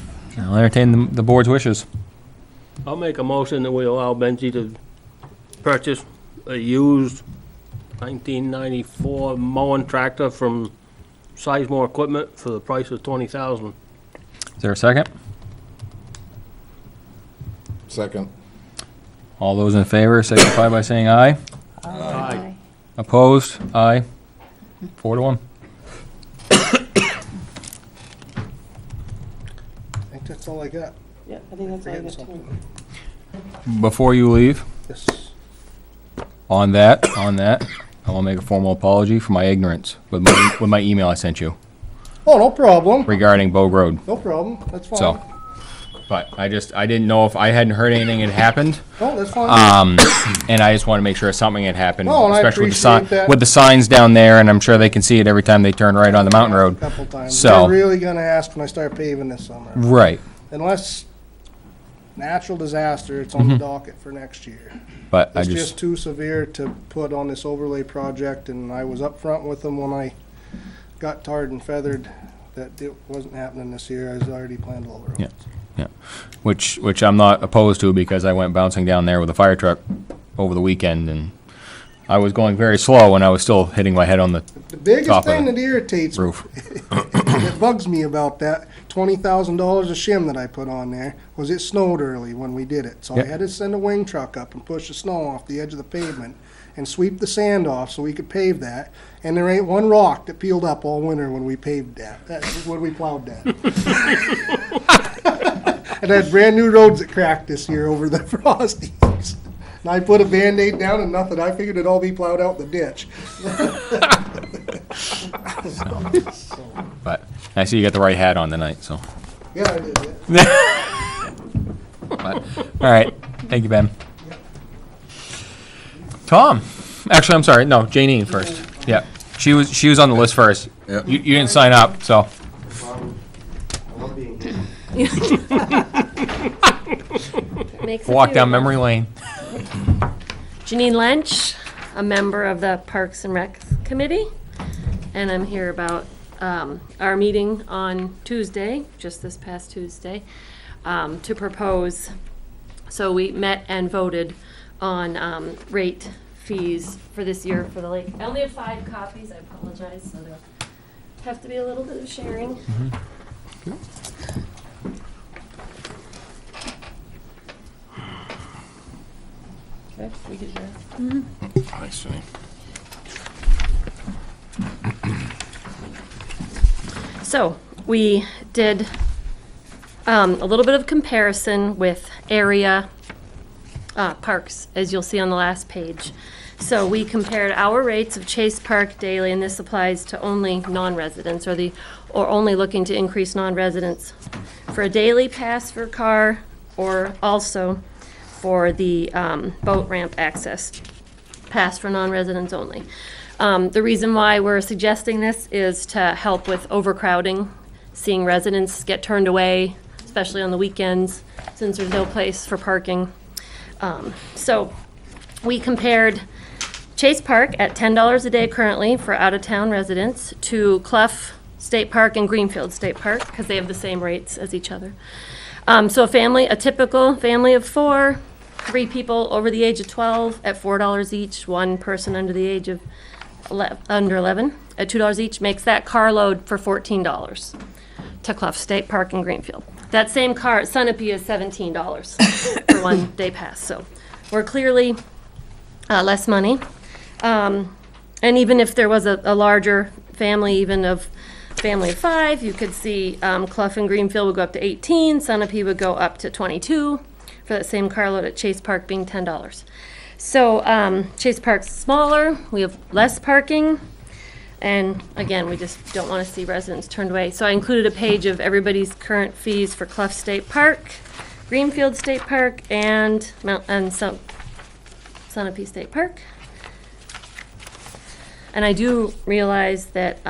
entertain the board's wishes. I'll make a motion that we allow Benji to purchase a used 1994 mowing tractor from Sizemore Equipment for the price of $20,000. Is there a second? Second. All those in favor signify by saying aye. Aye. Opposed? Aye. 4-1. I think that's all I got. Yeah, I think that's all I got too. Something. Before you leave, Yes. on that, I want to make a formal apology for my ignorance with my email I sent you Oh, no problem. regarding Bow Road. No problem. That's fine. So, but I didn't know if I hadn't heard anything had happened. No, that's fine. And I just want to make sure something had happened, No, and I especially with the sign, appreciate that. with the signs down there, and I'm sure they can see it every time they turn right on the mountain road. A couple times. So- They're really gonna ask when I start paving this summer. Right, Unless natural disaster, it's on the docket for next year. but I It's just, just too severe to put on this overlay project, and I was upfront with them when I got tarred and feathered that it wasn't happening this year. I was already planned all the roads. Yeah. which I'm not opposed to, because I went bouncing down there with a fire truck over the weekend, and I was going very slow, and I was still hitting my head on the The biggest Top of thing the that irritates me, roof. that bugs me about that $20,000 of shim that I put on there was it snowed early when we did it. So Yep. I had to send a wing truck up and push the snow off the edge of the pavement and sweep the sand off so we could pave that. And there ain't one rock that peeled up all winter when we paved that, when we plowed that. And I had brand new roads that cracked this year over the frosties. And I put a Band-Aid down and nothing. I figured it'd all be plowed out in the ditch. But I see you got the right hat on tonight, so. Yeah, I did, yeah. But, all right, thank you, Ben. Tom, actually, I'm sorry, no, Janine first. Yeah, she was on the list first. Yep. You didn't sign up, so. Makes Walk a down few. memory lane. Janine Lynch, a member of the Parks and Rec Committee, and I'm here about our meeting on Tuesday, just this past Tuesday, to propose. So we met and voted on rate fees for this year for the lake. I only have 5 copies, I apologize, so there'll have to be a little bit of sharing. Okay, we did that. I see. So we did a little bit of comparison with area parks, as you'll see on the last page. So we compared our rates of Chase Park daily, and this applies to only non-residents or only looking to increase non-residents for a daily pass for car, or also for the boat ramp access pass for non-residents only. The reason why we're suggesting this is to help with overcrowding, seeing residents get turned away, especially on the weekends, since there's no place for parking. So we compared Chase Park at $10 a day currently for out-of-town residents to Clough State Park and Greenfield State Park, because they have the same rates as each other. So a typical family of 4, 3 people over the age of 12 at $4 each, 1 person under the age of under 11 at $2 each, makes that carload for $14 to Clough State Park in Greenfield. That same car at Sunapee is $17 for 1 day pass. So we're clearly less money. And even if there was a larger family, even of family of 5, you could see Clough and Greenfield would go up to 18, Sunapee would go up to 22 for that same carload at Chase Park being $10. So Chase Park's smaller, we have less parking, and again, we just don't want to see residents turned away. So I included a page of everybody's current fees for Clough State Park, Greenfield State Park, and Sunapee State Park. And I do realize that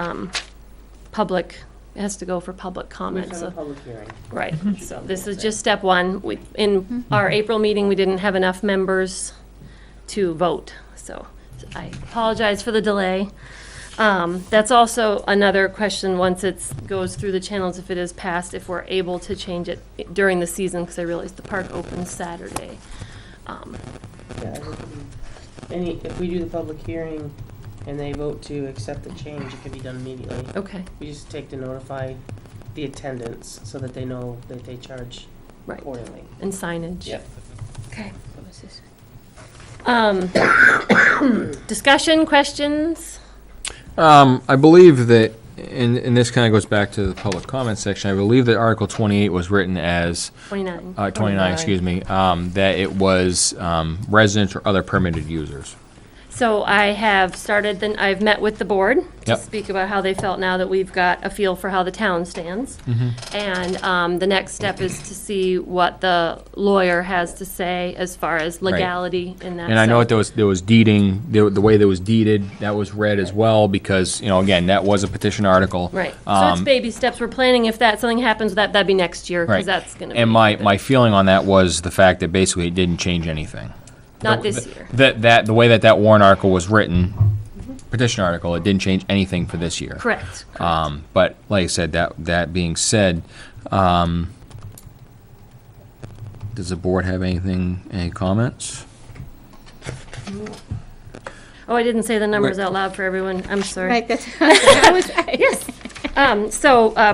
public, it has to go for public comment. We've had a public hearing. Right, so this is just step 1. In our April meeting, we didn't have enough members to vote, so I apologize for the delay. That's also another question, once it goes through the channels, if it is passed, if we're able to change it during the season, because I realize the park opens Saturday. Yeah, if we do the public hearing and they vote to accept the change, it can be done immediately. Okay, We just take to notify the attendants so that they know that they charge right, accordingly. and signage. Yep. Okay. Discussion, questions? I believe that, and this kind of goes back to the public comment section, I believe that Article 28 was written as, 29. 29, excuse me, that it was residents or other permitted users. So I have started, I've met with the board to Yep. speak about how they felt now that we've got a feel for how the town stands. And the next step is to see what the lawyer has to say as far as legality in that. And I know So- that there was deeding, the way that was deeded, that was read as well, because, again, that was a petition article. Right, so it's baby steps. We're planning if something happens, that'd be next year, Right. because that's gonna be. And my feeling on that was the fact that basically it didn't change anything. Not this year. The way that warrant article was written, petition article, it didn't change anything for this year. Correct. But like I said, that being said, does the board have any comments? Oh, I didn't say the numbers out loud for everyone. I'm sorry. Right, that's, I was, Yes.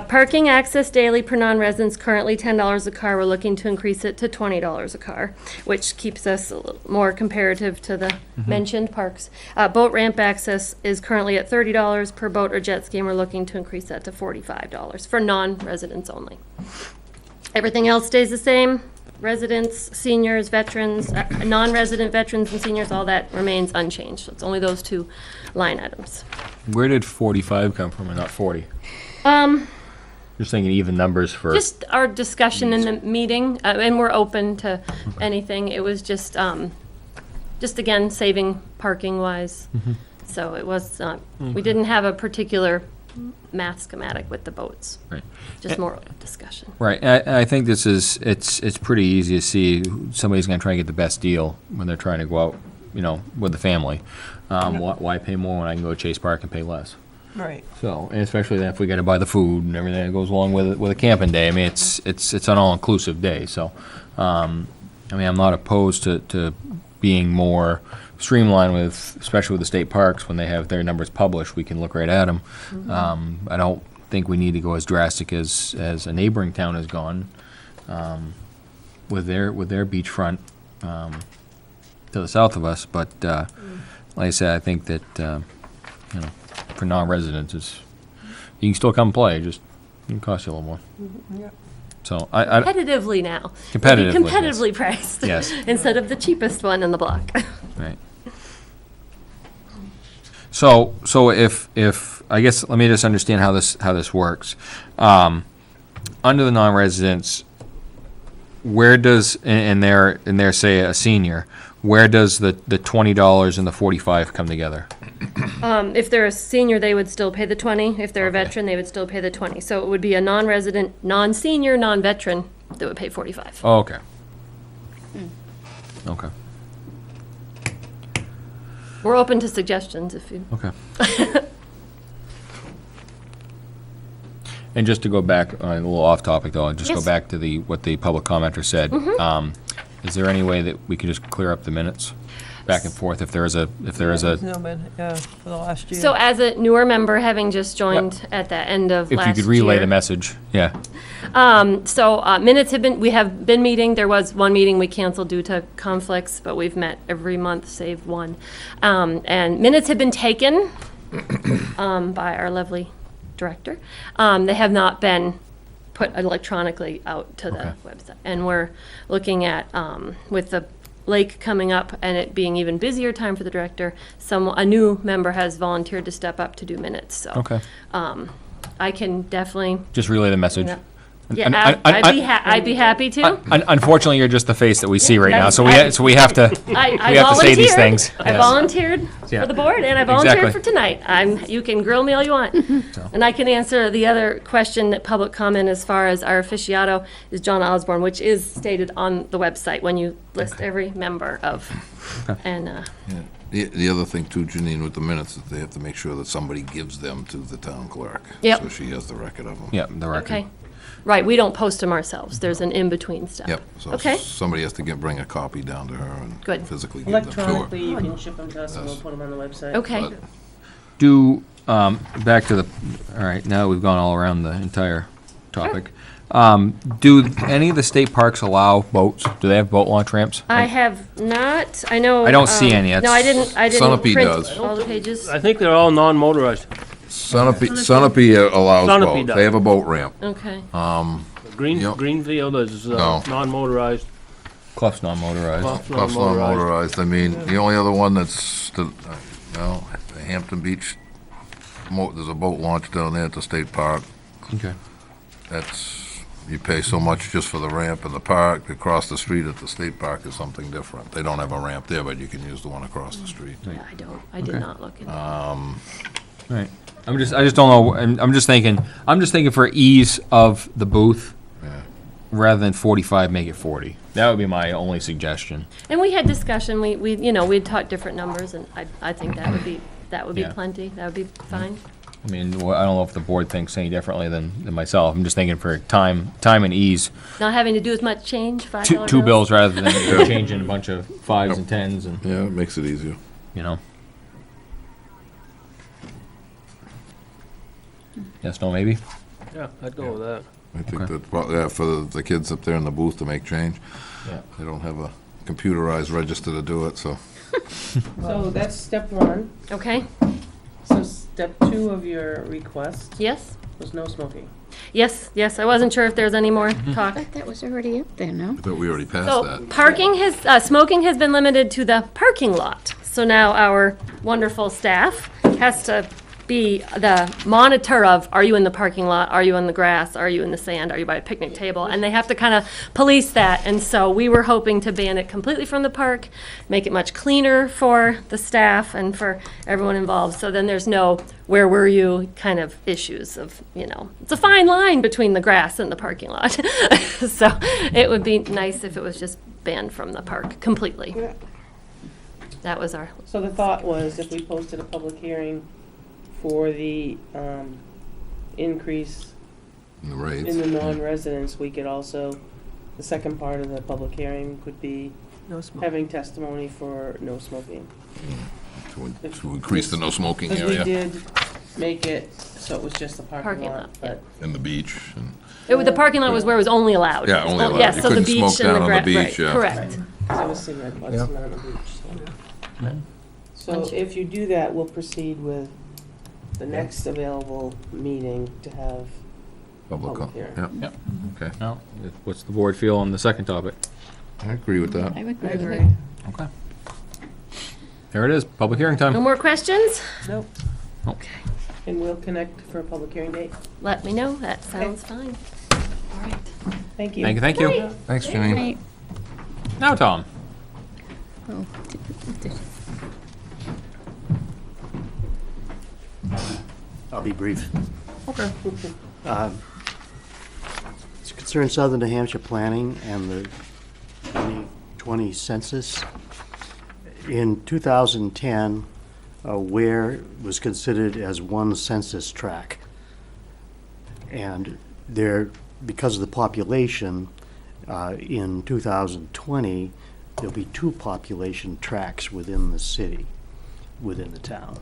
Parking access daily per non-residents, currently $10 a car. We're looking to increase it to $20 a car, which keeps us a little more comparative to the mentioned parks. Boat ramp access is currently at $30 per boat or jet ski, and we're looking to increase that to $45 for non-residents only. Everything else stays the same. Residents, seniors, veterans, non-resident veterans and seniors, all that remains unchanged. So it's only those 2 line items. Where did 45 come from and not 40? Just thinking even numbers for. Just our discussion in the meeting, and we're open to anything. It was just again, saving parking-wise. So it was not, we didn't have a particular math schematic with the boats. Right. Just more discussion. Right, and I think it's pretty easy to see somebody's gonna try and get the best deal when they're trying to go out, with the family. Why pay more when I can go to Chase Park and pay less? Right. So, and especially then if we gotta buy the food and everything that goes along with a camping day, I mean, it's an all-inclusive day, so, I'm not opposed to being more streamlined especially with the state parks, when they have their numbers published, we can look right at them. I don't think we need to go as drastic as a neighboring town has gone, with their beachfront, to the south of us, but, like I said, I think that, for non-residents, you can still come play, just, it can cost you a little more. Yep. So, Competitively now. Competitively, It'll be yes. competitively priced. Yes. Instead of the cheapest one in the block. Right. So if I guess, let me just understand how this works. Under the non-residents, where does, and they're say a senior, where does the $20 and the 45 come together? If they're a senior, they would still pay the 20. If they're a Okay. veteran, they would still pay the 20. So it would be a non-resident, non-senior, non-veteran that would pay 45. Oh, okay. Okay. We're open to suggestions if you. Okay. And just to go back, a little off topic though, I'll just go Yes. back to what the public commenter said. Is there any way that we could just clear up the minutes back and forth if there is a, No, man, yeah, for the last year. So as a newer member, having just joined at the end of if last you could relay year, the message, yeah. Minutes have been, we have been meeting. There was one meeting we canceled due to conflicts, but we've met every month save one. And minutes have been taken by our lovely director. They have not been put electronically out to the website. And we're looking at, with the lake coming up and it being even busier time for the director, a new member has volunteered to step up to do minutes, so. Okay. I can definitely, Just relay the message. yeah, And- I'd be happy to. Unfortunately, you're just the face that we see right now, That's- so we have to, I we have to say these volunteered. things. I Yes. volunteered Yeah. for the board, and I volunteered Exactly. for tonight. You can grill me all you want. And I can answer the other question, that public comment, as far as our aficionado is John Osborne, which is stated on the website when you list every member of. And, The other thing too, Janine, with the minutes, is they have to make sure that somebody gives them to the town clerk. Yep. So she has the record of them. Yeah, the record. okay. Right, we don't post them ourselves. There's an in-between step. Yep, so Okay. somebody has to bring a copy down to her and Good. physically give them to her. Electronically, you can ship them to us and we'll put them on the website. Okay. But Do, back to the, all right, now we've gone all around the entire topic. Do any of the state parks allow boats? Do they have boat launch ramps? I have not, I know. I don't see any. No, I didn't Sunapee print does. all the pages. I think they're all non-motorized. Sunapee allows Sunapee boats. does. They have a boat ramp. Okay. Yep. Greenfield is No. non-motorized. Clough's non-motorized. Bluff's Plus non-motorized. I mean, the only other one that's, Hampton Beach, there's a boat launch down there at the state park. Okay. That's, you pay so much just for the ramp in the park. Across the street at the state park is something different. They don't have a ramp there, but you can use the one across the street. Yeah, I did not look at it. Right. I just don't know, I'm just thinking for ease of the booth, Yeah. rather than 45, make it 40. That would be my only suggestion. And we had discussion, we'd talked different numbers, and I think that would be Yeah. plenty, that would be fine. I mean, I don't know if the board thinks any differently than myself. I'm just thinking for time and ease. Not having to do as much change, $5 Two bills rather than changing a bunch of 5s and 10s and, Yeah, it makes it easier. you know. Yes, no, maybe? Yeah, I'd go with that. I think Okay. that, yeah, for the kids up there in the booth to make change. Yeah. They don't have a computerized register to do it, so. So that's step one. Okay, So step two of your request yes, was no smoking. yes, I wasn't sure if there's any more talk. But that was already up there, no? I thought we already passed So that. parking smoking has been limited to the parking lot. So now our wonderful staff has to be the monitor of, are you in the parking lot? Are you on the grass? Are you in the sand? Are you by a picnic table? And they have to kind of police that. And so we were hoping to ban it completely from the park, make it much cleaner for the staff and for everyone involved. So then there's no, where were you kind of issues of, it's a fine line between the grass and the parking lot. So it would be nice if it was just banned from the park completely. That was our, So the thought was if we posted a public hearing for the increase In the rates. in the non-residents, we could also, the second part of the public hearing could be No smoke. having testimony for no smoking. To increase the no smoking Because we area did make it so it was just the parking Parking lot, lot, but and the beach. And the parking lot was where it was only allowed. Yeah, only allowed. Yes, You so the couldn't beach smoke and down on the gra- beach, right, yeah. correct. I was sitting right by on the beach. So if you do that, we'll proceed with the next available meeting to have public, public hearing. yeah, Yep. okay. Now, what's the board feel on the second topic? I agree with that. I would I agree with agree. it. Okay. There it is, public hearing No time. more questions? Nope. Okay. And we'll connect for a public hearing date. Let me know. That sounds fine. All right. Thank you. Thank you. Thanks, Janine. Right. Now, Tom. Oh, did- I'll be brief. Okay. It's concerned Southern New Hampshire planning and the 2020 census. In 2010, Weare was considered as one census tract. And there, because of the population, In 2020, there'll be 2 population tracks within the city, within the town.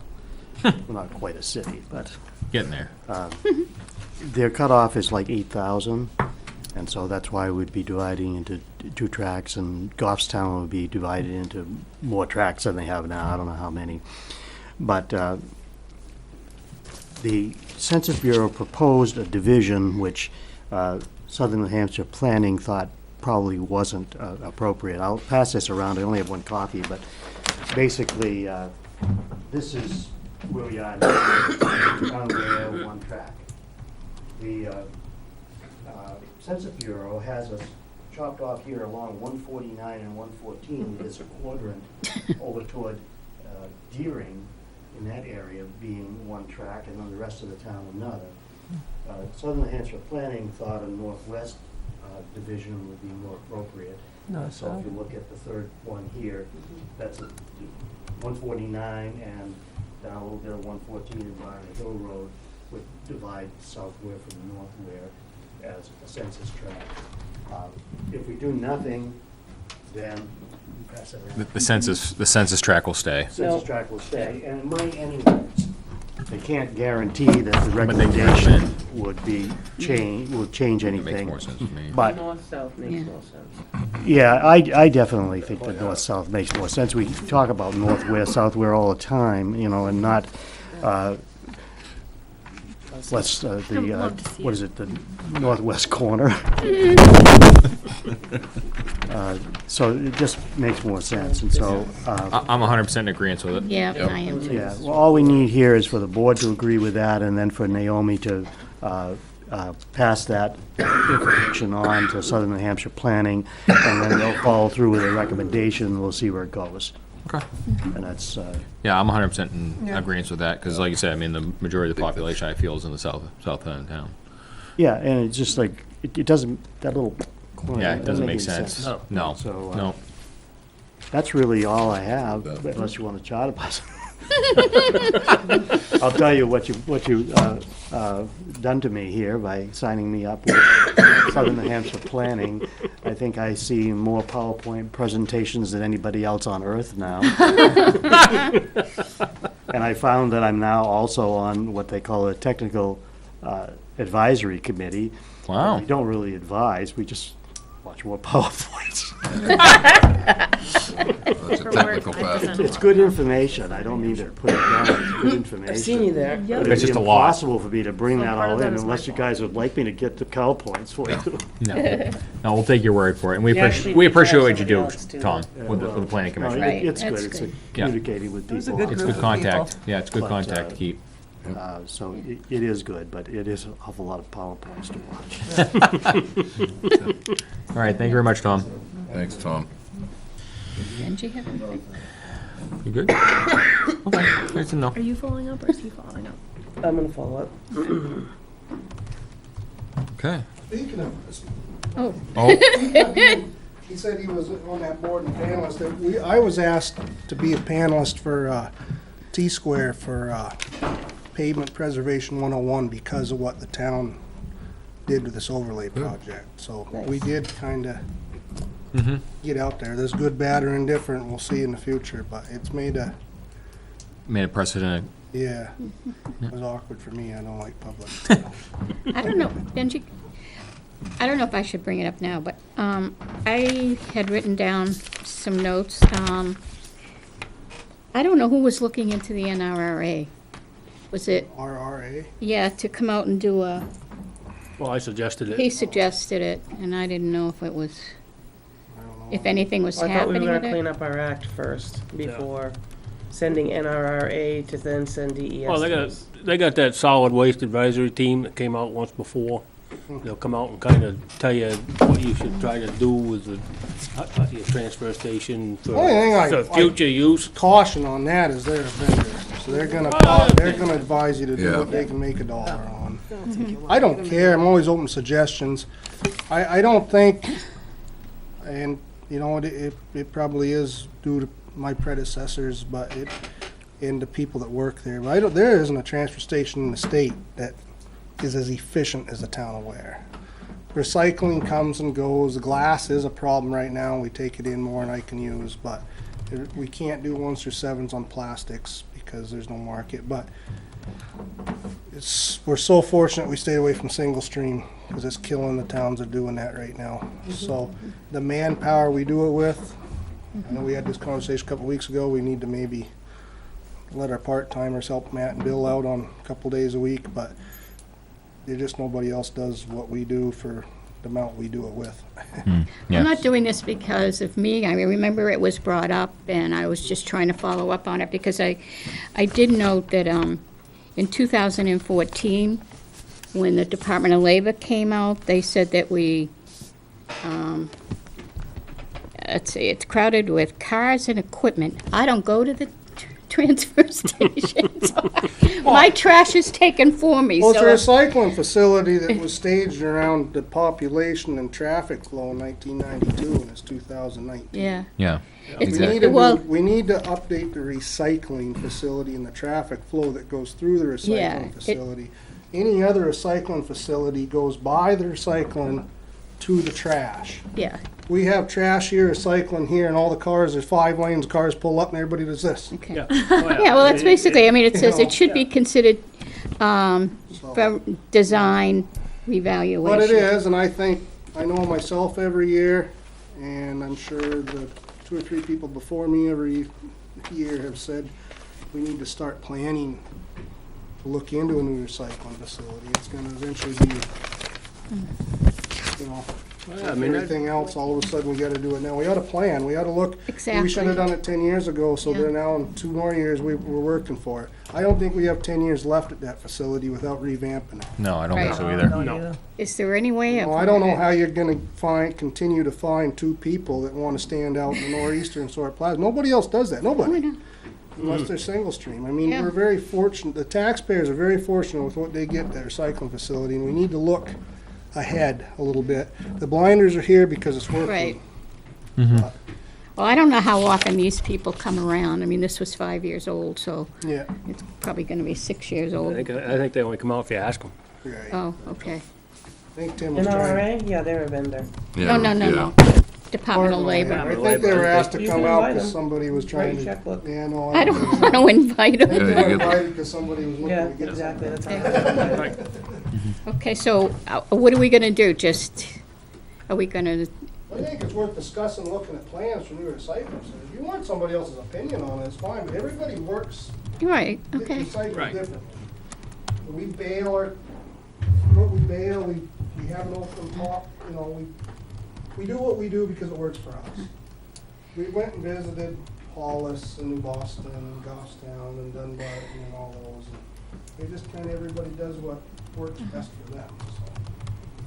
Well, not quite a city, but Getting there. their cutoff is like 8,000, and so that's why we'd be dividing into 2 tracks, and Goffstown would be divided into more tracks than they have now. I don't know how many. But the Census Bureau proposed a division which Southern New Hampshire Planning thought probably wasn't appropriate. I'll pass this around. I only have 1 copy, but basically, this is where we are now. Down there, 1 track. The Census Bureau has us chopped off here along 149 and 114. There's a quadrant over toward Deering in that area being 1 track, and then the rest of the town another. Southern New Hampshire Planning thought a northwest division would be more appropriate. So if you look at the 3rd one here, that's 149 and down a little bit of 114 and Barney Hill Road would divide South Weare from North Weare as a census tract. If we do nothing, then pass it around. The census track will stay. Census tract will stay, and it might anyways. They can't guarantee that the recommendation would change anything. It makes more sense to me. But, North-south makes more sense. yeah, I definitely think that north-south makes more sense. We talk about North Weare, South Weare all the time, you know, and not, what's what is it, the northwest corner? So it just makes more sense, and so. I'm 100% in agreement with it. Yeah, I am too. Yeah, well, all we need here is for the board to agree with that, and then for Naomi to pass that information on to Southern New Hampshire Planning, and then they'll follow through with a recommendation, and we'll see where it goes. Okay. And that's, Yeah, I'm 100% in agreement with that, because like you said, I mean, the majority of the population, I feel, is in the south end of town. yeah, and it's just like, it doesn't, that little corner. Yeah, it doesn't make any sense. No, So, no. that's really all I have, unless you want to chat about it. I'll tell you what you done to me here by signing me up with Southern New Hampshire Planning. I think I see more PowerPoint presentations than anybody else on earth now. And I found that I'm now also on what they call a technical advisory committee. Wow. We don't really advise, we just watch more PowerPoints. That's a technical path. It's good information. I don't mean to put it down. It's good information. I've seen you there. But It's it'd just be a lot. impossible for me to bring that part of all that in is my unless you guys would like me to get the PowerPoints for you. No, we'll take your word for it, and we actually appreciate what you have do, somebody else do Tom, that. with the planning No, commission. Right, It's good. that's It's good. communicating with was a people. good It's group good of contact. people. Yeah, it's good But, contact to keep. So it is good, but it is an awful lot of PowerPoints to watch. All right, thank you very much, Tom. Thanks, Tom. Benji have anything? You good? Okay, nice to know. Are you following up or is he following up? I'm gonna follow up. Okay. Speaking of this, Oh, Oh, he said he was on that board and panelist. I was asked to be a panelist for T-Square for Pavement Preservation 101 because of what the town did with this overlay project. So we did kind of get out there. There's good, bad, or indifferent. We'll see in the future, but it's made a, made a precedent. yeah, it was awkward for me. I don't like public. I don't know, Benji, I don't know if I should bring it up now, but I had written down some notes. I don't know who was looking into the NRRA. Was it, RRA? yeah, to come out and do a, Well, I suggested he it. suggested it, and I didn't know if it was, I don't know. if anything was I thought we were happening gonna with clean it. up our act first before sending NRRA to then send DES. Well, to us. they got that solid waste advisory team that came out once before. They'll come out and kind of tell you what you should try to do with your transfer station for Only thing I- future use. Caution on that is they're a vendor, so they're gonna advise you to do Yeah. what they can make a dollar on. I don't care, I'm always open to suggestions. I don't think, and, you know, it probably is due to my predecessors, but and the people that work there, but there isn't a transfer station in the state that is as efficient as the town of Weare. recycling comes and goes. The glass is a problem right now. We take it in more than I can use, but we can't do 1 through 7s on plastics because there's no market. But we're so fortunate we stayed away from single stream because it's killing the towns that are doing that right now. So the manpower we do it with, I know we had this conversation a couple weeks ago, we need to maybe let our part-timers help Matt and Bill out on a couple days a week, but there's just nobody else does what we do for the amount we do it with. I'm not doing this because of me. I remember it was brought up, and I was just trying to follow up on it because I did note that in 2014, when the Department of Labor came out, they said that we, let's see, it's crowded with cars and equipment. I don't go to the transfer station, so my trash is taken for me. Well, it's so a recycling facility that was staged around the population and traffic flow in 1992, and it's 2019. yeah. Yeah. It's, We need to update the recycling facility and the traffic flow that goes through the Yeah, recycling facility. Any other recycling facility goes by the recycling to the trash. yeah, We have trash here, recycling here, and all the cars, there's 5 lanes, cars pull up and everybody does this. okay. Yeah. Oh, Yeah, well, that's basically, I mean, it says know, it should be considered for design revaluation. But it is, and I think, I know myself every year, and I'm sure the 2 or 3 people before me every year have said, we need to start planning to look into a new recycling facility. It's gonna eventually be, you know, Well, I mean, everything else, all of a sudden we gotta do it now. We ought to plan, we ought to look. Exactly. We should have done it 10 years ago, so Yeah. that now in 2 more years, we're working for it. I don't think we have 10 years left at that facility without revamping it. No, I don't think Right. so either. No. Is there any way of? Well, I don't know how you're gonna continue to find 2 people that wanna stand out in the northeastern Sword Plaza. Nobody else does that, nobody. Unless they're single stream. I mean, Yeah. we're very fortunate, the taxpayers are very fortunate with what they get at their recycling facility, and we need to look ahead a little bit. The blinders are here because it's working. Right. But, Well, I don't know how often these people come around. I mean, this was 5 years old, so yeah, it's probably gonna be 6 years I old. think they only come out if you ask them. right. Oh, okay. I think Tim was trying. NRA? Yeah, they're a vendor. No, no, no, no. Department of Labor. I think they were asked to You come can out invite because them. somebody was trying Write to. your checkbook. Yeah, no, I don't want to invite They them. were you get- invited because somebody was looking Yeah, to get exactly, something. that's how. Okay, so what are we gonna do? Just, are we gonna, I think it's worth discussing, looking at plans for new recycling centers. If you want somebody else's opinion on it, it's fine, but everybody works right, okay. recycling Right. differently. We bail we have an open top, you know, we do what we do because it works for us. We went and visited Hollis and New Boston and Goffstown and Dunbarton and all those. And it just kinda, everybody does what works best for them, so.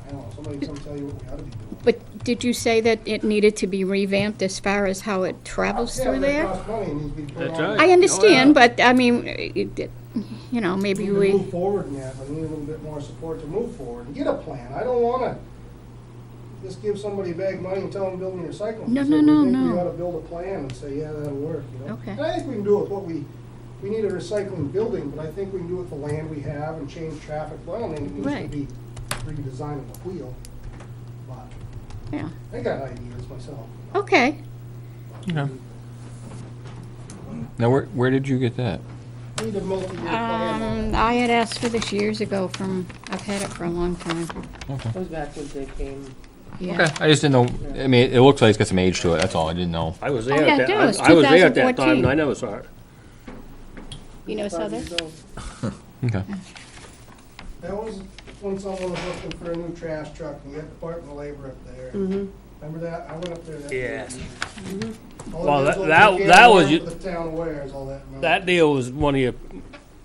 I don't know, somebody come tell you what we ought to be doing. But did you say that it needed to be revamped as far as how it travels Yeah, through but it there? costs money, it needs to be put That's on. right. I understand, Oh, yeah. but I mean, you know, We maybe need to we, move forward in that, but we need a little bit more support to move forward and get a plan. I don't wanna just give somebody a bag of money and tell them to build me a recycling No, facility. no, I think no. we ought to build a plan and say, yeah, that'll work, you know? Okay. And I think we can do it with what we need a recycling building, but I think we can do it with the land we have and change traffic flow. I don't think it needs to Right. be redesigning the wheel, but yeah, I got ideas myself. okay. Okay. Now, where did you get that? We need a multi-year plan. I had asked for this years ago I've had it for a long time, That was back when they came. yeah. Okay, I just didn't know, I mean, it looks like it's got some age to it, that's all, I didn't know. I was Oh, there yeah, at that, it was I was there at that time 2014. and I never saw it. You know, so there? Okay. That was when someone was looking for a new trash truck and we had Department of Labor up there. Mm-hmm. Remember that? I went up there that Yes. day. All Well, it is, that- we can't that was work you- with the town of Weare is all that. remember? That deal was one of your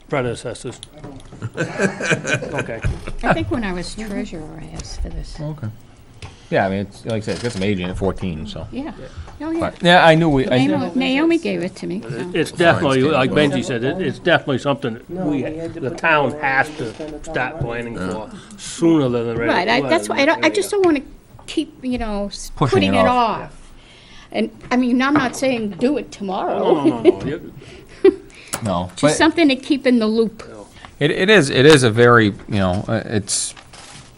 predecessors. I don't- Okay. I think when I was treasurer, I asked for this. Okay. Yeah, I mean, it's, like I said, it's got some age in it, 14, so. Yeah, oh, yeah. But, yeah, I knew Naomi gave it to me, so. It's definitely, like Benji said, it's definitely something that No, we, we had to the put town that has on to and spend a ton of start money. planning for sooner than later. Right, that's why, I just don't want to keep, Pushing putting it it off. off. And, I mean, I'm not saying do it tomorrow. No. No, Just something to keep in the loop. it is a very, it's,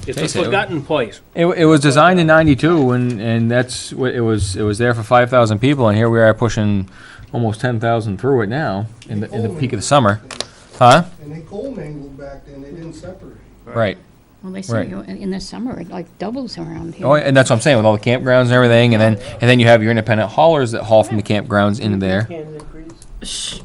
It's a Jason, forgotten place. It was designed in '92, and that's what it was. It was there for 5,000 people, and here we are pushing almost 10,000 through it now in the peak of the summer, huh? And they coal mingled back then, they didn't separate. Right. Well, they say Right. in the summer, it like doubles around here. Oh, and that's what I'm saying with all the campgrounds and everything, and then you have your independent haulers that haul from the campgrounds into there. Canada Grease.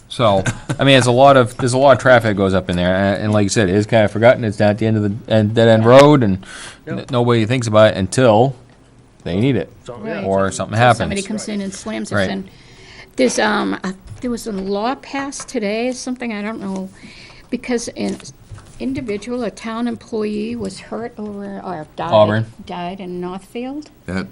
So, I mean, there's a lot of traffic that goes up in there, and like you said, it is kind of forgotten. It's down at the end of the dead end road, and nobody thinks about it until they need it Right. or something So happens. Somebody comes in and slams us Right. in. There was a law passed today, something I don't know, because an individual, a town employee was hurt or Auburn. died in Northfield. That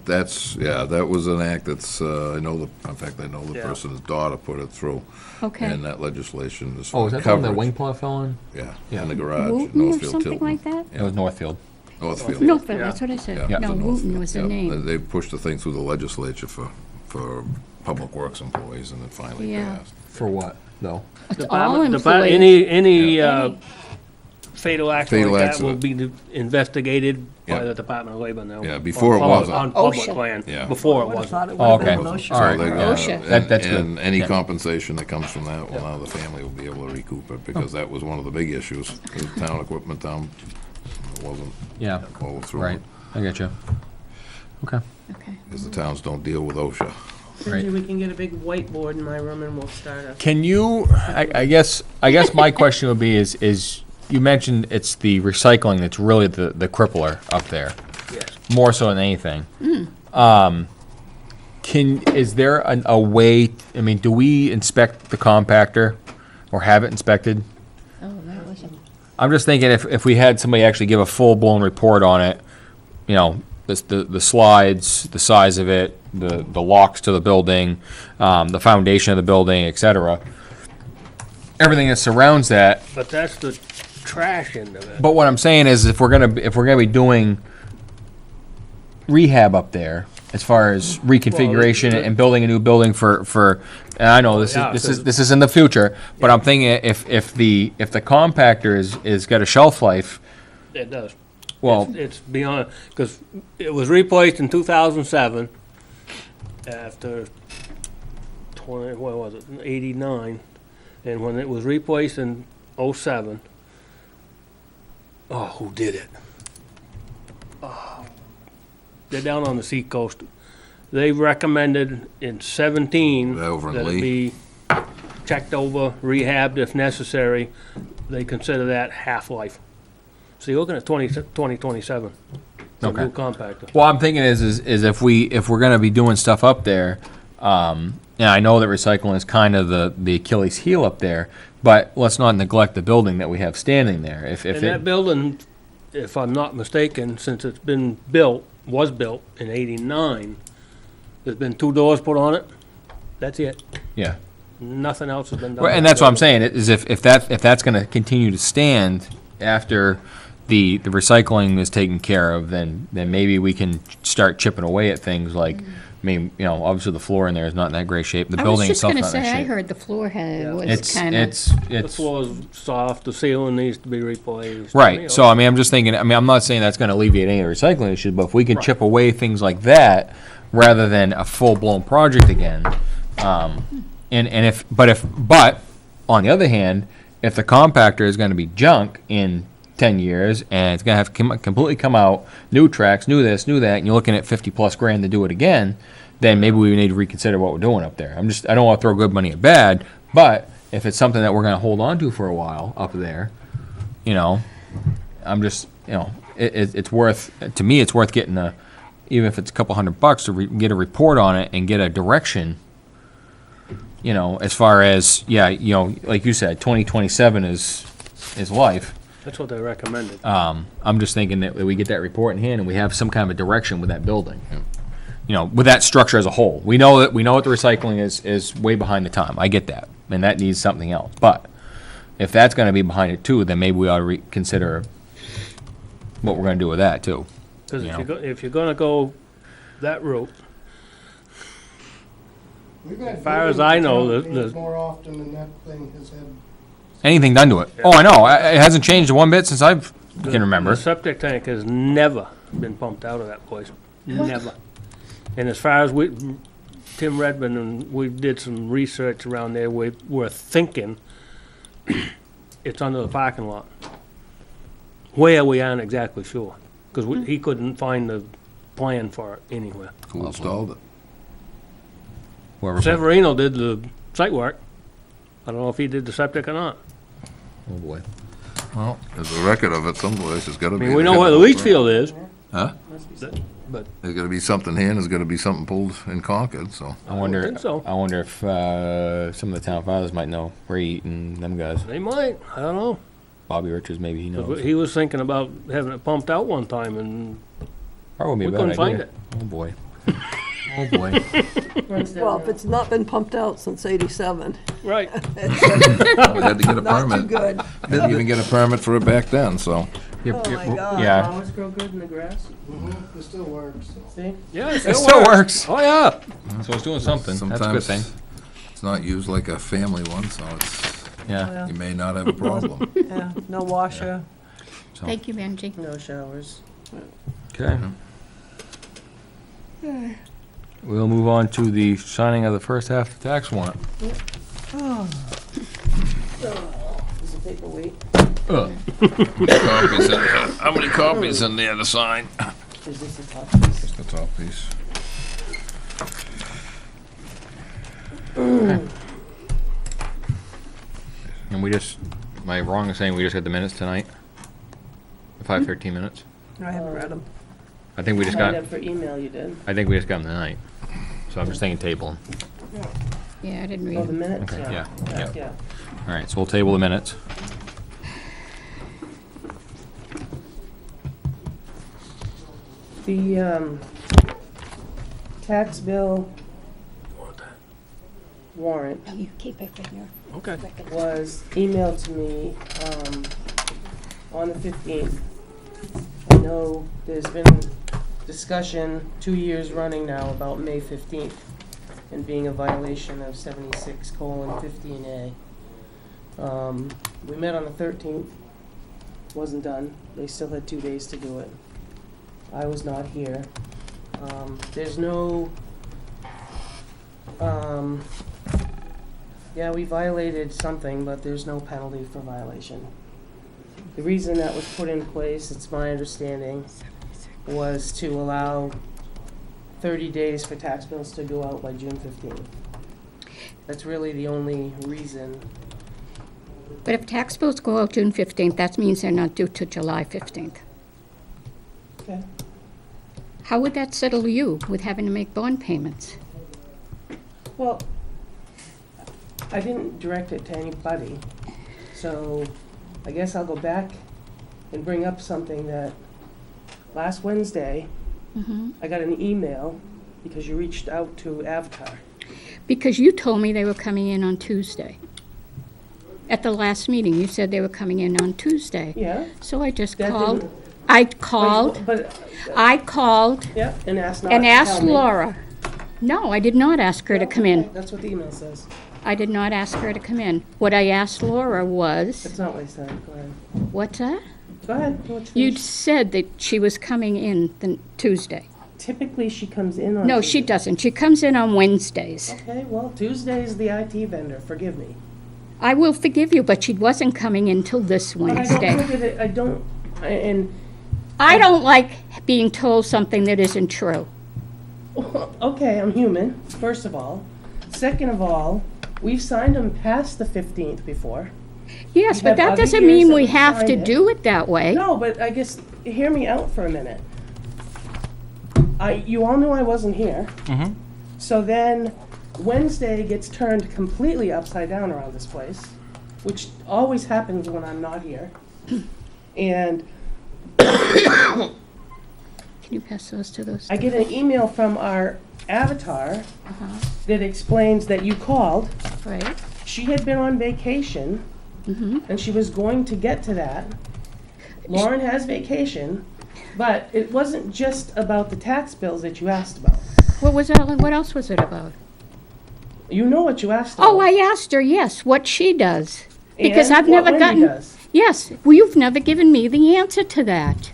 was an act that's, in fact, I know the person's daughter put it through. Okay. And that legislation is Oh, for is that the one that coverage. wing plow fell in? Yeah, Yeah. in the garage, Wooten or Northfield something Tilton. like that? It was Northfield. Northfield. Northfield, that's what I said. Yeah, No, it was Wooten Northfield. was the Yeah, name. They pushed the thing through the legislature for public works employees, and it finally Yeah. passed. For what, though? It's all Department- employees. Any Any. fatal accident Fatal like that will accident. be investigated by Yeah. the Department of Labor now. Yeah, before On it public- wasn't. On public OSHA. land. Yeah. Before it I wasn't. thought it Oh, would have okay. been OSHA. All right. So they- OSHA. That's good. And any Yeah. compensation that comes from that, well, now the family will be able to recoup it, because that was one of the big issues. The town equipment, wasn't Yeah. all through. Right. I get you. Okay. Okay. Because the towns don't deal with OSHA. Maybe we can get a big whiteboard in my room and we'll start a. Can you? I guess my question would be: is you mentioned it's the recycling that's really the crippler up there, Yes. more so than anything. Is there a way? I mean, do we inspect the compactor, or have it inspected? Oh, that wasn't. I'm just thinking if we had somebody actually give a full blown report on it, you know, the slides, the size of it, the locks to the building, the foundation of the building, etc. Everything that surrounds that. But that's the trash end of it. But what I'm saying is, if we're gonna be doing rehab up there, as far as reconfiguration and building a new building for, and I know this Yeah, is in the future, but I'm thinking if the compactor is got a shelf life, It does. well, It's beyond, because it was replaced in 2007 after 20, what was it, 89. And when it was replaced in 07, who did it? They're down on the seacoast. They recommended in 17 Over in that it Lee. be checked over, rehabbed if necessary. They consider that half-life. So you're looking at 2027. It's a Okay. new compactor. Well, I'm thinking is if we're gonna be doing stuff up there, and I know that recycling is kind of the Achilles heel up there, but let's not neglect the building that we have standing there. If And that building, if I'm not mistaken, since it's been was built in 89, there's been 2 doors put on it. That's it. yeah, Nothing else has been done. well, and that's what I'm saying is if that's gonna continue to stand after the recycling is taken care of, then maybe we can start chipping away at things like. I mean, you know, obviously the floor in there is not in that great shape. The I was building just itself gonna not in that say, I shape. heard the floor was It's kind of. The floor's soft, the ceiling needs to be replaced. Right. So I mean, I'm just thinking. I mean, I'm not saying that's going to alleviate any of the recycling issues, but if we can chip away things like that rather than a full blown project again, but on the other hand, if the compactor is going to be junk in 10 years and it's going to have to completely come out, new tracks, new this, new that, and you're looking at 50+ grand to do it again, then maybe we need to reconsider what we're doing up there. I don't want to throw good money at bad, but if it's something that we're going to hold on to for a while up there, you know, I'm just, you know, it's worth, to me, it's worth getting even if it's a couple $100 to get a report on it and get a direction, you know, as far as, you know, like you said, 2027 is life. That's what they recommended. I'm just thinking that we get that report in hand and we have some kind of a direction with that building. You know, with that structure as a whole. We know what the recycling is way behind the time. I get that. And that needs something else. But if that's going to be behind it too, then maybe we ought to reconsider what we're going to do with that too. Because you if you're going to go that route, As far as I know, More often than that thing has had. Anything done to it. Oh, I know. It hasn't changed one bit since I've can remember. The septic tank has never been pumped out of that place. Never. And as far as Tim Redmond and we did some research around there, we were thinking it's under the parking lot. Where, we aren't exactly sure, because he couldn't find the plan for it anywhere. Who installed it? Whoever. Severino did the site work. I don't know if he did the septic or not. Oh, boy. Well, there's a record of it someplace. There's gotta I be. mean, we know where the leach field is. Huh? But There's gotta be something here, and there's gotta be something pulled in Concord, so. I wonder. think so. I wonder if some of the town fathers might know. Ray and them guys. they might, I don't know. Bobby Richards, maybe he 'Cause knows. he was thinking about having it pumped out one time, and Probably we a bad couldn't idea. find it. Oh boy. Oh boy. Well, if it's not been pumped out since '87, Right. We had to get a not too permit. good. Didn't even get a permit for it back then, so. Oh, my God. Yeah. Flowers grow good in the grass, It still works. see? Yeah, It still works. Oh, yeah. So it's doing something. That's a good Sometimes thing. it's not used like a family one, so it's, Yeah. you may not have a problem. Yeah, no washer. So, Thank you, Benji. No showers. okay. We'll move on to the signing of the first half of the tax warrant. Is the paper weight? Copies in there. How many copies in there to sign? Is this a top piece? Just the top piece. And we just, am I wrong in saying we just had the minutes tonight? The 5:13 minutes? I haven't read them. I think we just Signed got, up for email, you did. I think we just got them tonight. So I'm just thinking table. Yeah, I didn't read Oh, the it. minutes, Okay, yeah. yeah. Yeah. All right, so we'll table the minutes. The tax bill warrant No, you keep it for your Okay. record. was emailed to me on the 15th. I know there's been discussion 2 years running now about May 15th and being a violation of 76:15A. We met on the 13th, wasn't done. They still had 2 days to do it. I was not here. There's no, yeah, we violated something, but there's no penalty for violation. The reason that was put in place, it's my understanding, was to allow 30 days for tax bills to go out by June 15th. That's really the only reason. But if tax bills go out June 15th, that means they're not due till July 15th. Okay. How would that settle you with having to make bond payments? Well, I didn't direct it to anybody, so I guess I'll go back and bring up something that last Wednesday, I got an email because you reached out to Avatar. Because you told me they were coming in on Tuesday. At the last meeting, you said they were coming in on Tuesday. Yeah? So I just That called. didn't- I called, But, yeah, and asked not and to asked tell me. Laura. No, I did not ask her to come in. Okay, that's what the email says. I did not ask her to come in. What I asked Laura was, That's not what I said. Go ahead. what's that? Go ahead. Let's You'd finish. said that she was coming in the Tuesday. Typically, she comes in on. No, she Tuesday. doesn't. She comes in on Wednesdays. Okay, well, Tuesday is the IT vendor. Forgive me. I will forgive you, but she wasn't coming in till this But I don't Wednesday. look at it. I don't. And I don't like being told something that isn't true. okay, I'm human. First of all. Second of all, we've signed them past the 15th before. Yes, We but have that other doesn't years mean that we we have to signed it. do it that way. No, but I guess hear me out for a minute. You all knew I wasn't here. Mm-hmm. So then Wednesday gets turned completely upside down around this place, which always happens when I'm not here. And Can you pass those to those? I get an email from our Avatar that explains that you called. Right? She had been on vacation, and she was going to get to that. Lauren has vacation, but it wasn't just about the tax bills that you asked about. What else was it about? You know what you asked about. Oh, I asked her, yes, what she does. Because And I've what never Wendy gotten, does. Yes, well, you've never given me the answer to that.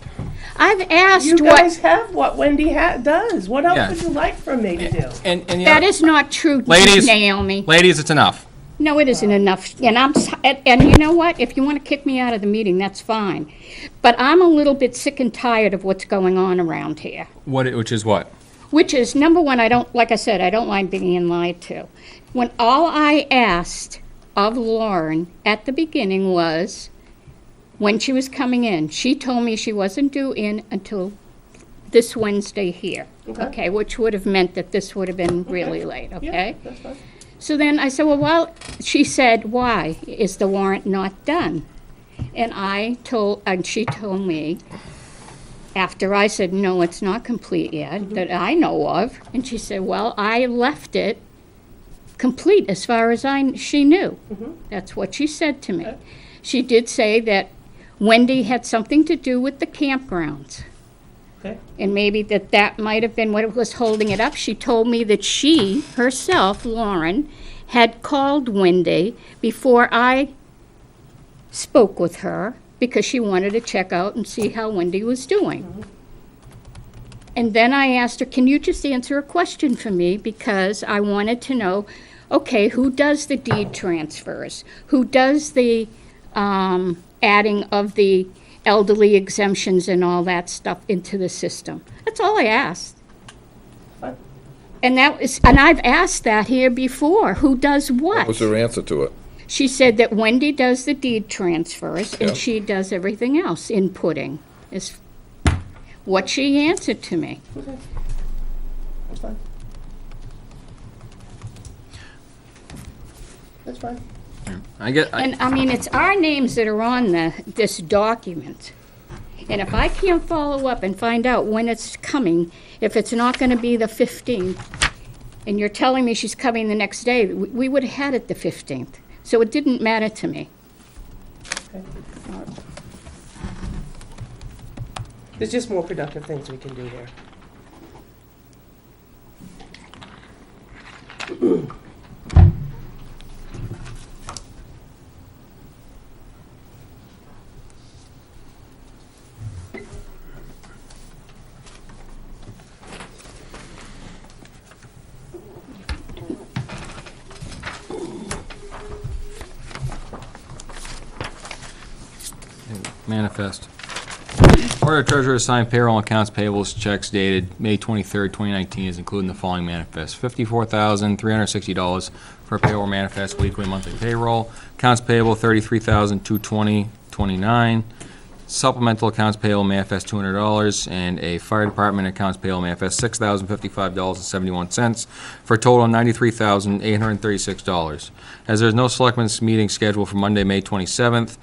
I've asked You what... guys have what Wendy does. What else Yeah. would you like from me to do? And That is not true, Ladies. Naomi. Ladies, it's enough. No, it isn't enough. And you know what? If you want to kick me out of the meeting, that's fine. But I'm a little bit sick and tired of what's going on around here. Which is what? Which is, number one, like I said, I don't like being lied to. When all I asked of Lauren at the beginning was, when she was coming in, she told me she wasn't due in until this Wednesday here. Okay, which would have meant that this would have been really late, okay? That's fine. So then I said, well, she said, why is the warrant not done? And she told me, after I said, no, it's not complete yet, that I know of. And she said, well, I left it complete as far as she knew. That's what she said to me. She did say that Wendy had something to do with the campgrounds. Okay. And maybe that might have been what was holding it up. She told me that she, herself, Lauren, had called Wendy before I spoke with her because she wanted to check out and see how Wendy was doing. And then I asked her, can you just answer a question for me? Because I wanted to know, okay, who does the deed transfers? Who does the adding of the elderly exemptions and all that stuff into the system? That's all I asked. Fine. And I've asked that here before. Who does what? What was her answer to it? She said that Wendy does the deed transfers Yeah. and she does everything else, inputting, is what she answered to me. Okay. That's fine. That's fine. And I mean, it's our names that are on this document. And if I can't follow up and find out when it's coming, if it's not gonna be the 15th, and you're telling me she's coming the next day, we would have had it the 15th. So it didn't matter to me. Okay. There's just more productive things we can do here. Manifest. Order of Treasurer to sign payroll and accounts payables checks dated May 23rd, 2019 is included in the following manifest. $54,360 for payroll manifest, weekly and monthly payroll. Accounts payable, $33,220.29. Supplemental accounts payable manifest, $200. And a fire department accounts payable manifest, $6,055.71 for a total of $93,836. As there is no selectmen's meeting scheduled for Monday, May 27th,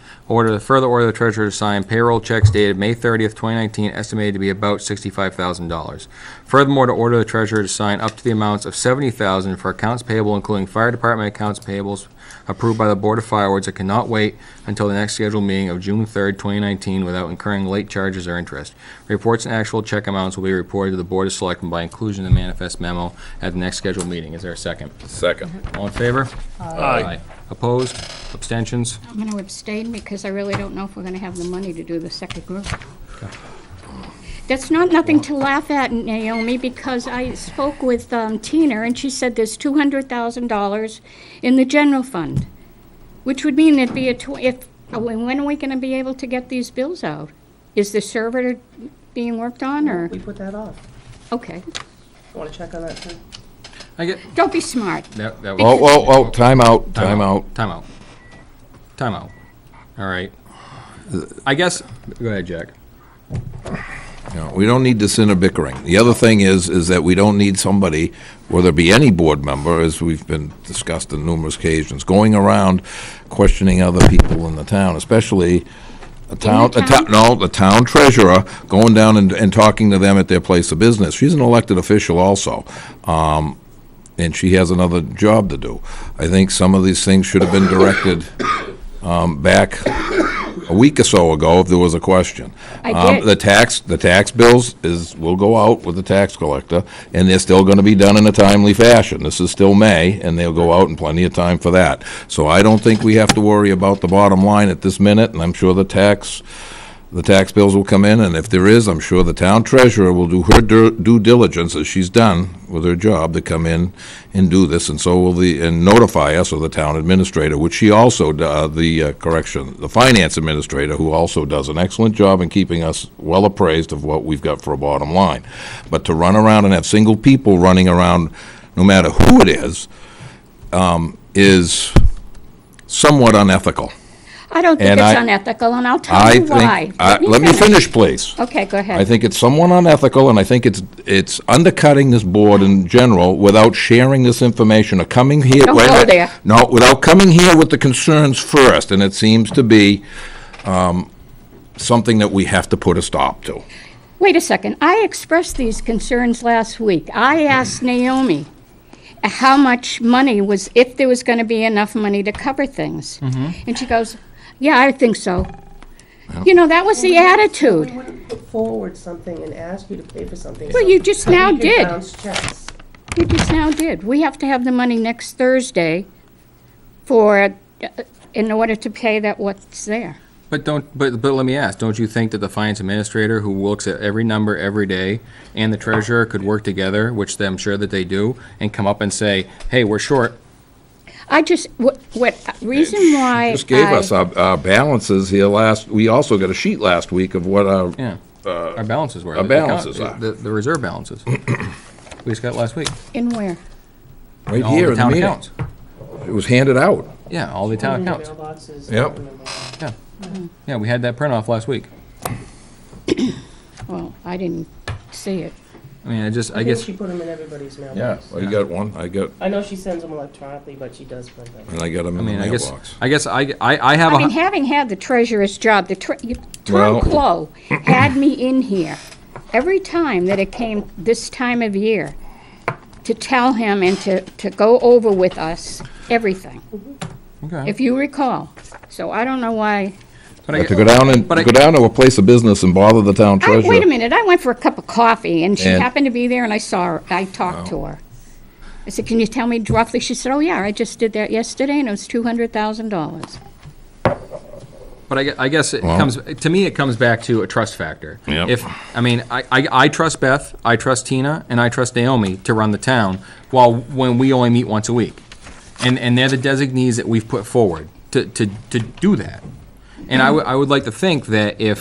further order the treasurer to sign payroll checks dated May 30th, 2019, estimated to be about $65,000. Furthermore, to order the treasurer to sign up to the amounts of $70,000 for accounts payable, including fire department accounts payables approved by the Board of Fire Wards that cannot wait until the next scheduled meeting of June 3rd, 2019 without incurring late charges or interest. Reports and actual check amounts will be reported to the Board of Selectmen by inclusion in the manifest memo at the next scheduled meeting. Is there a second? Second. All in favor? Aye. Opposed? Abstentions? I'm going to abstain because I really don't know if we're going to have the money to do the second group. That's nothing to laugh at, Naomi, because I spoke with Tina, and she said there's $200,000 in the general fund, which would mean it'd be when are we going to be able to get these bills out? Is the server being worked on, or? We put that off. Okay. Want to check on that too? Don't be smart. That was. Oh, time out, time out. Time out. Time out. All right. I guess, go ahead, Jack. No, we don't need this inner bickering. The other thing is that we don't need somebody, whether it be any board member, as we've been discussed on numerous occasions, going around questioning other people in the town, especially the town treasurer, going down and talking to them at their place of business. She's an elected official also, and she has another job to do. I think some of these things should have been directed back a week or so ago if there was a question. I did. The tax bills will go out with the tax collector, and they're still gonna be done in a timely fashion. This is still May, and they'll go out in plenty of time for that. So I don't think we have to worry about the bottom line at this minute, and I'm sure the tax bills will come in, and if there is, I'm sure the town treasurer will do her due diligence, as she's done with her job, to come in and do this, and so will and notify us, or the town administrator, which she also, the finance administrator, who also does an excellent job in keeping us well appraised of what we've got for a bottom line. But to run around and have single people running around, no matter who it is somewhat unethical. I don't think And it's I- unethical, and I'll tell you why. Let me finish, please. Okay, go ahead. I think it's somewhat unethical, and I think it's undercutting this board in general without sharing this information or coming here. Don't wait a go minute. there. No, without coming here with the concerns first, and it seems to be something that we have to put a stop to. Wait a second. I expressed these concerns last week. I asked Naomi how much money was, if there was going to be enough money to cover things. And she goes, yeah, I think so. You know, that was the We attitude. wouldn't put forward something and ask you to pay for something. Well, you just now You could did. bounce checks. You just now did. We have to have the money next Thursday in order to pay that what's there. But let me ask, don't you think that the finance administrator who looks at every number every day and the treasurer could work together, which I'm sure that they do, and come up and say, hey, we're short? I just, what reason why Just gave us our balances here we also got a sheet last week of what our, Yeah. Our balances were. our balances The are. the reserve balances. We just got last week. In where? Right All here the in the town meeting. accounts. It was handed out. Yeah, all the town accounts. Mailboxes. Yep. Yeah, we had that print off last week. Well, I didn't see it. I mean, I I guess, think she put them in everybody's Yeah, mailbox. well, you got one, I know she sends them electronically, but she does print them. and I got them I in the mean, mailbox. I guess I have I mean, a, having had the treasurer's job, Well- Tom Clow had me in here every time that it came this time of year to tell him and to go over with us everything, okay. if you recall. So I don't know why. But to go down to a place of business and bother the town treasurer. Wait a minute, I went for a cup of coffee, and she And- happened to be there, and I saw her, I talked to her. I said, can you tell me roughly? She said, oh, yeah, I just did that yesterday, and it was $200,000. But I guess it Well- comes, to me, it comes back to a trust factor. Yep. I mean, I trust Beth, I trust Tina, and I trust Naomi to run the town, when we only meet once a week. And they're the designees that we've put forward to do that. And I would like to think that if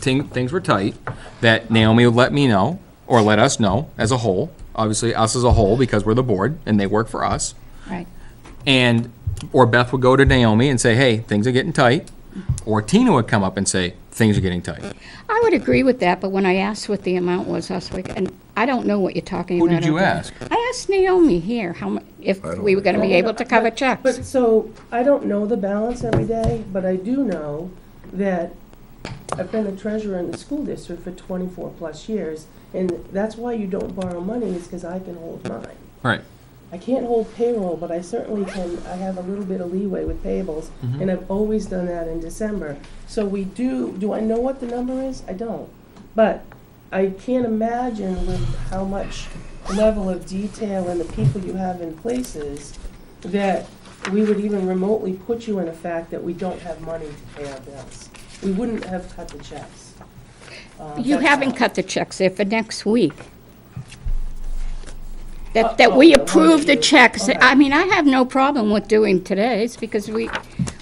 things were tight, that Naomi would let me know, or let us know as a whole, obviously us as a whole, because we're the board, and they work for us. Right. Or Beth would go to Naomi and say, hey, things are getting tight. Or Tina would come up and say, things are getting tight. I would agree with that, but when I asked what the amount was last week, and I don't know what you're talking Who about. did you out there. ask? I asked Naomi here, if we were gonna be able to cover But checks. so, I don't know the balance every day, but I do know that I've been a treasurer in the school district for 24-plus years, and that's why you don't borrow money, is because I can hold mine. Right. I can't hold payroll, but I certainly can, I have a little bit of leeway with payables, and I've always done that in December. So we do I know what the number is? I don't. But I can't imagine with how much level of detail and the people you have in places that we would even remotely put you in a fact that we don't have money to pay our bills. We wouldn't have cut the checks. You That's haven't all. cut the checks there for next week. That we approve the checks. Okay. I mean, I have no problem with doing today's, because we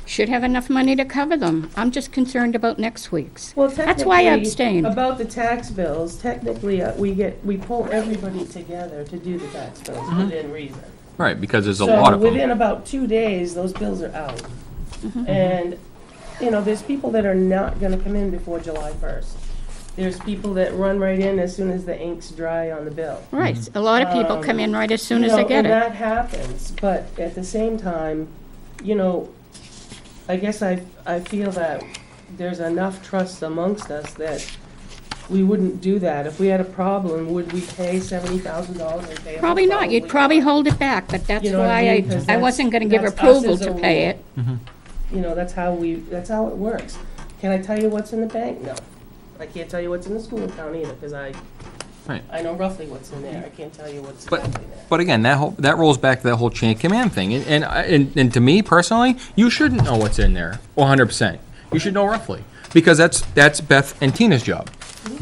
should have enough money to cover them. I'm just concerned about next week's. Well, That's why I technically, abstained. About the tax bills, technically, we pull everybody together to do the tax bills within reason. Right, because there's a lot of So within them. about 2 days, those bills are out. And, you know, there's people that are not gonna come in before July 1st. There's people that run right in as soon as the ink's dry on the bill. Right, a lot of people come in right as soon as they get And it. that happens, but at the same time, you know, I guess I feel that there's enough trust amongst us that we wouldn't do that. If we had a problem, would we pay $70,000 and pay it? Probably not, you'd probably hold it back, but that's You know what I why mean? 'Cause I wasn't gonna give that's us approval as a to pay rule. it. You know, that's how it works. Can I tell you what's in the bank? No. I can't tell you what's in the school account either, because Right. I know roughly what's in there. I can't tell you what's But, exactly there. but again, that rolls back to that whole chain of command thing. And to me personally, you shouldn't know what's in there 100%. You should know roughly, because that's Beth and Tina's job.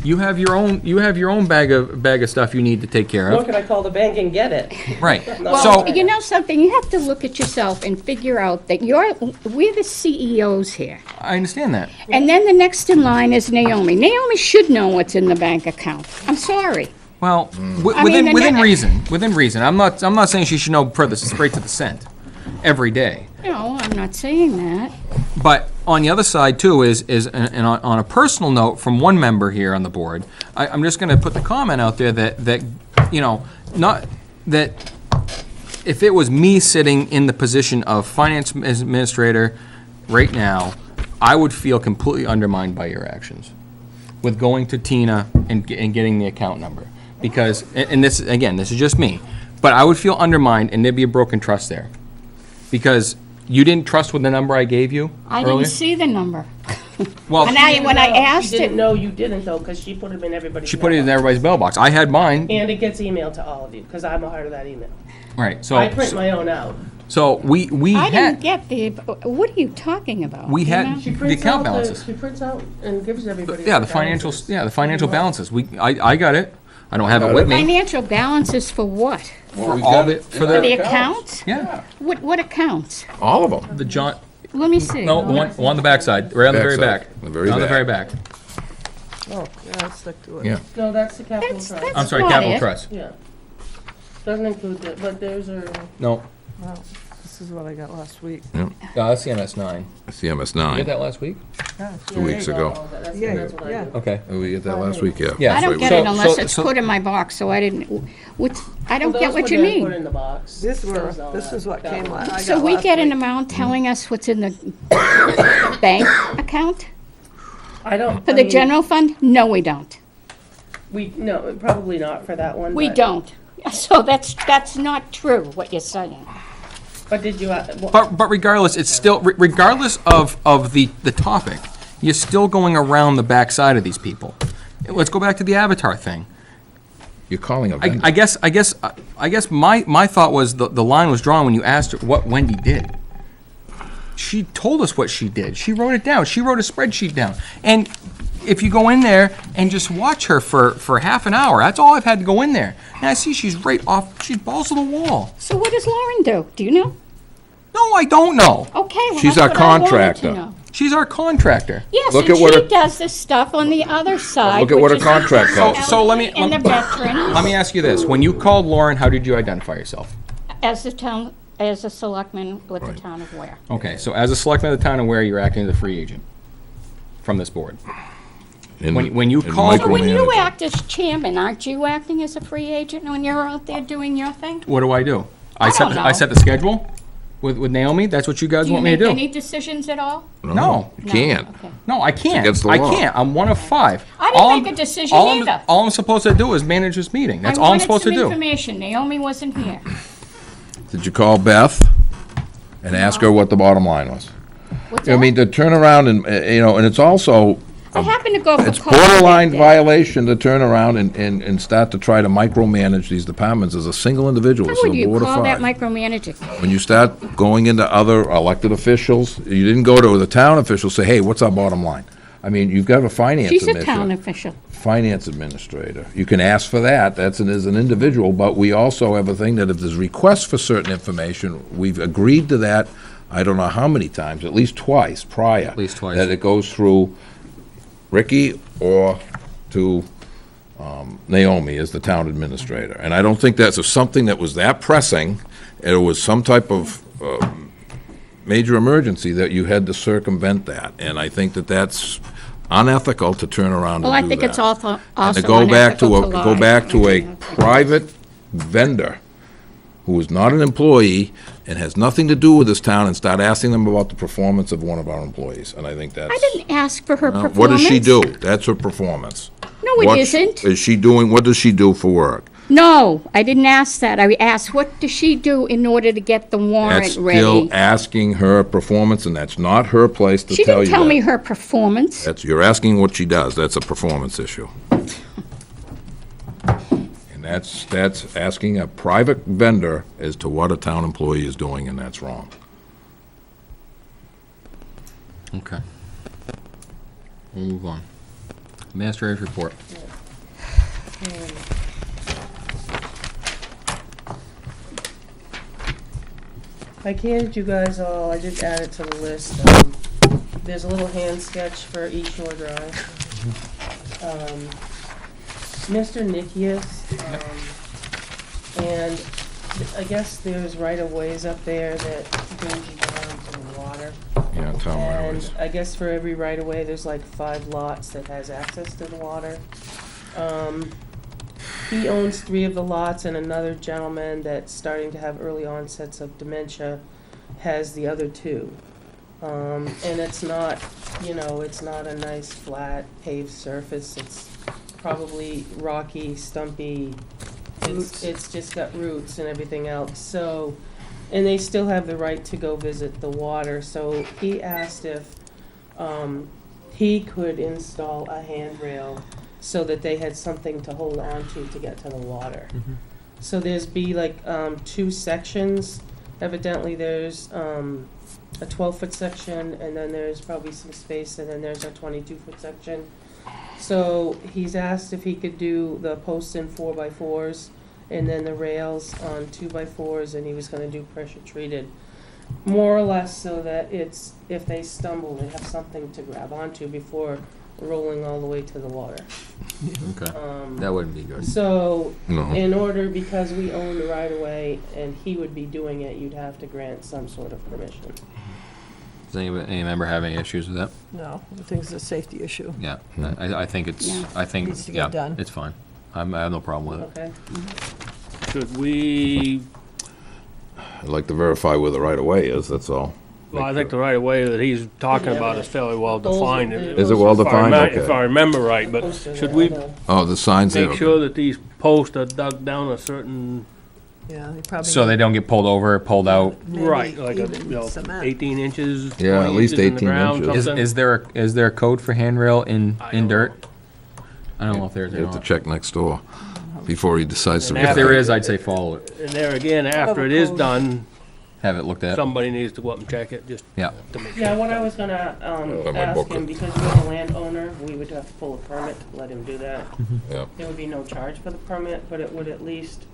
You have your own bag of stuff you need to take care Nor of. can I call the bank and get it. Right. No. So You know something, you have to look at yourself and figure out that we're the CEOs here. I understand that. And then the next in line is Naomi. Naomi should know what's in the bank account. I'm sorry. Well, I mean, within and- reason. I'm not saying she should know straight to the cent every day. No, I'm not saying that. But on the other side too is and on a personal note from one member here on the board, I'm just going to put the comment out there that you know, not that if it was me sitting in the position of finance administrator right now, I would feel completely undermined by your actions with going to Tina and getting the account number. Because, and this, again, this is just me, but I would feel undermined and there'd be a broken trust there. Because you didn't trust with the number I gave you I earlier? didn't see the number. Well, When I asked She didn't it, know you didn't though, because she put them in everybody's she put it in mailbox. everybody's mailbox. I had mine, And it gets emailed to all of you, because I'm a part of that email. right, I print my own out. so we I didn't had, get the, what are you talking about? we you had know? She the prints account out balances. She prints out and gives everybody. Yeah, the financial balances. I got it. I don't have it with me. Financial balances for what? For all the, for For the the, accounts? yeah, What accounts? All of them. the John, Let me see. no, the one on the backside, right on the very Backside, back. the very On the back. very back. Oh, yeah, I'll stick to it. Yeah. No, that's the capital That's- trust. that's- I'm sorry, not Capital it. Trust. Yeah. Doesn't include that, but there's a, No, Wow, this is what I got last week. that's the MS9. It's the You MS9. get that last week? 2 weeks ago. that's Yeah, what I yeah. do. Okay. Did we get that last week? Yeah. Yeah. I don't Right, get we- it unless so- it's so- put in my box, so I didn't, I don't Well, get those what were you then Put mean. in the box. This Those, this is what came that last. So we get an amount telling us what's in the bank account I don't. for I the mean, general fund? No, we don't. No, probably not for that one. We but- don't. So that's not true, what you're saying. But did you, But regardless, it's still, regardless of the topic, you're still going around the backside of these people. Let's go back to the Avatar thing. You're calling a vendor. I guess my thought was the line was drawn when you asked her what Wendy did. She told us what she did. She wrote it down. She wrote a spreadsheet down. And if you go in there and just watch her for half an hour, that's all I've had to go in there. And I see she's right off, she's balls to the wall. So what does Lauren do? Do you know? No, I don't know. Okay, well, She's that's our what I wanted to contractor. know. She's our contractor. Yes, Look and at what she her- does this stuff on the other side. Look at what which her is contract the says. So let me- elderly and the veterans. Let me ask you this. When you called Lauren, how did you identify yourself? As a selectman with the Right. town of Ware. Okay, so as a selectman of the town of Ware, you're acting as a free agent from this board. In- when you in called- So when you micromanaging. act as chairman, aren't you acting as a free agent when you're out there doing your thing? What do I do? I don't I know. set the schedule with Naomi? That's what you guys Do you want me to make do? any decisions at all? No. You can't. Okay. No, I can't. against the I law. can't. I'm one of 5. I didn't All make I'm- a decision all I'm- either. All I'm supposed to do is manage this meeting. That's all I'm supposed to I do. wanted some information. Naomi wasn't here. Did you call Beth and ask her what the bottom line was? What's I mean, that? to turn around and, and it's also, I happened to go for it's coffee that borderline day. violation to turn around and start to try to micromanage these departments as a single individual. How This is would a you board of call that 5. micromanaging? When you start going into other elected officials, you didn't go to the town officials, say, hey, what's our bottom line? I mean, you've got a finance She's a administrator. town official. Finance administrator. You can ask for that, that's as an individual, but we also have a thing that if there's requests for certain information, we've agreed to that, I don't know how many times, at least twice prior. At least twice. That it goes through Ricky or to Naomi as the town administrator. And I don't think that's something that was that pressing, and it was some type of major emergency that you had to circumvent that. And I think that that's unethical to turn around and do Well, that. I think it's also And to go back to unethical go lie. back to a private vendor who is not an employee and has nothing to do with this town and start asking them about the performance of one of our employees. And I think that's. I didn't ask for her performance. What does she do? That's her performance. No, it What isn't. is she doing, what does she do for work? No, I didn't ask that. I asked, what does she do in order to get the warrant That's ready? still asking her performance, and that's not her place to She tell you didn't tell me that. her performance. You're asking what she does, that's a performance issue. And that's asking a private vendor as to what a town employee is doing, and that's wrong. Okay. We'll move on. Administrator's report. I handed you guys all, I did add it to the list. There's a little hand sketch for East Shore Drive. Mr. Nikias, and I guess there's right-of-ways up there that brings you down to the water. Yeah, town right And ways. I guess for every right-of-way, there's like 5 lots that has access to the water. He owns 3 of the lots, and another gentleman that's starting to have early onsets of dementia has the other 2. And it's not, it's not a nice, flat, paved surface. It's probably rocky, stumpy. It's just got roots and everything else. So, and they still have the right to go visit the water. So he asked if he could install a handrail so that they had something to hold on to get to the water. So there's like 2 sections. Evidently there's a 12-foot section, and then there's probably some space, and then there's a 22-foot section. So he's asked if he could do the posts in 4x4s, and then the rails on 2x4s, and he was gonna do pressure treated. More or less so that it's, if they stumble, they have something to grab onto before rolling all the way to the water. Okay. That wouldn't be good. So, No. in order, because we own the right-of-way and he would be doing it, you'd have to grant some sort of permission. Does any member have any issues with that? No, I think it's a safety issue. Yeah, I think it's, Yeah. I think, Needs to yeah, get done. it's fine. I have no problem with it. Okay? Should we, I'd like to verify where the right-of-way is, that's all. well, I think the right of way that he's talking about is fairly well defined. Is it well defined? If I Okay. remember right, but should we Oh, the sign's there. make sure that these posts are dug down a certain, Yeah, they probably. So they don't get pulled over, pulled out? maybe right, like a, even cement. 18 inches, Yeah, at 20 least inches in the 18 ground, inches. something? Is there a code for handrail in I don't dirt? I don't know if there's You or have to not. check next door before he decides to. And If there is, I'd say follow it. And there again, after it is done, Have it looked at. somebody needs to go up and check it, just Yeah. to make sure. Yeah, what I was gonna have my ask booklet. him, because we're the landowner, we would have to pull a permit to let him do that. Yeah. There would be no charge for the permit, but it would at least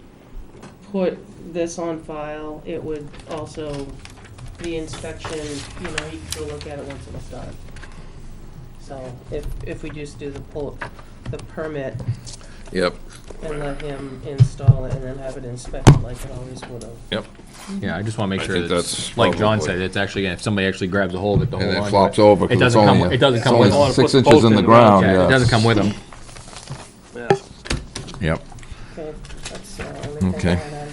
put this on file. It would also, the inspection, he could go look at it once it was done. So if we just do the permit Yep, and let him install it and then have it inspected like it always would have. yep. Yeah, I just want to make I sure think that that's it's, like John probably- said, it's actually, if somebody actually grabs a hold of it, to And hold it on to flops over, It 'cause it's doesn't come, only, it doesn't it's come only with, wanna put 6 the inches post in in the the ground, ground, yeah, yeah. it doesn't come with them. Yeah. Yep, Okay, that's the only thing I Okay. had on there.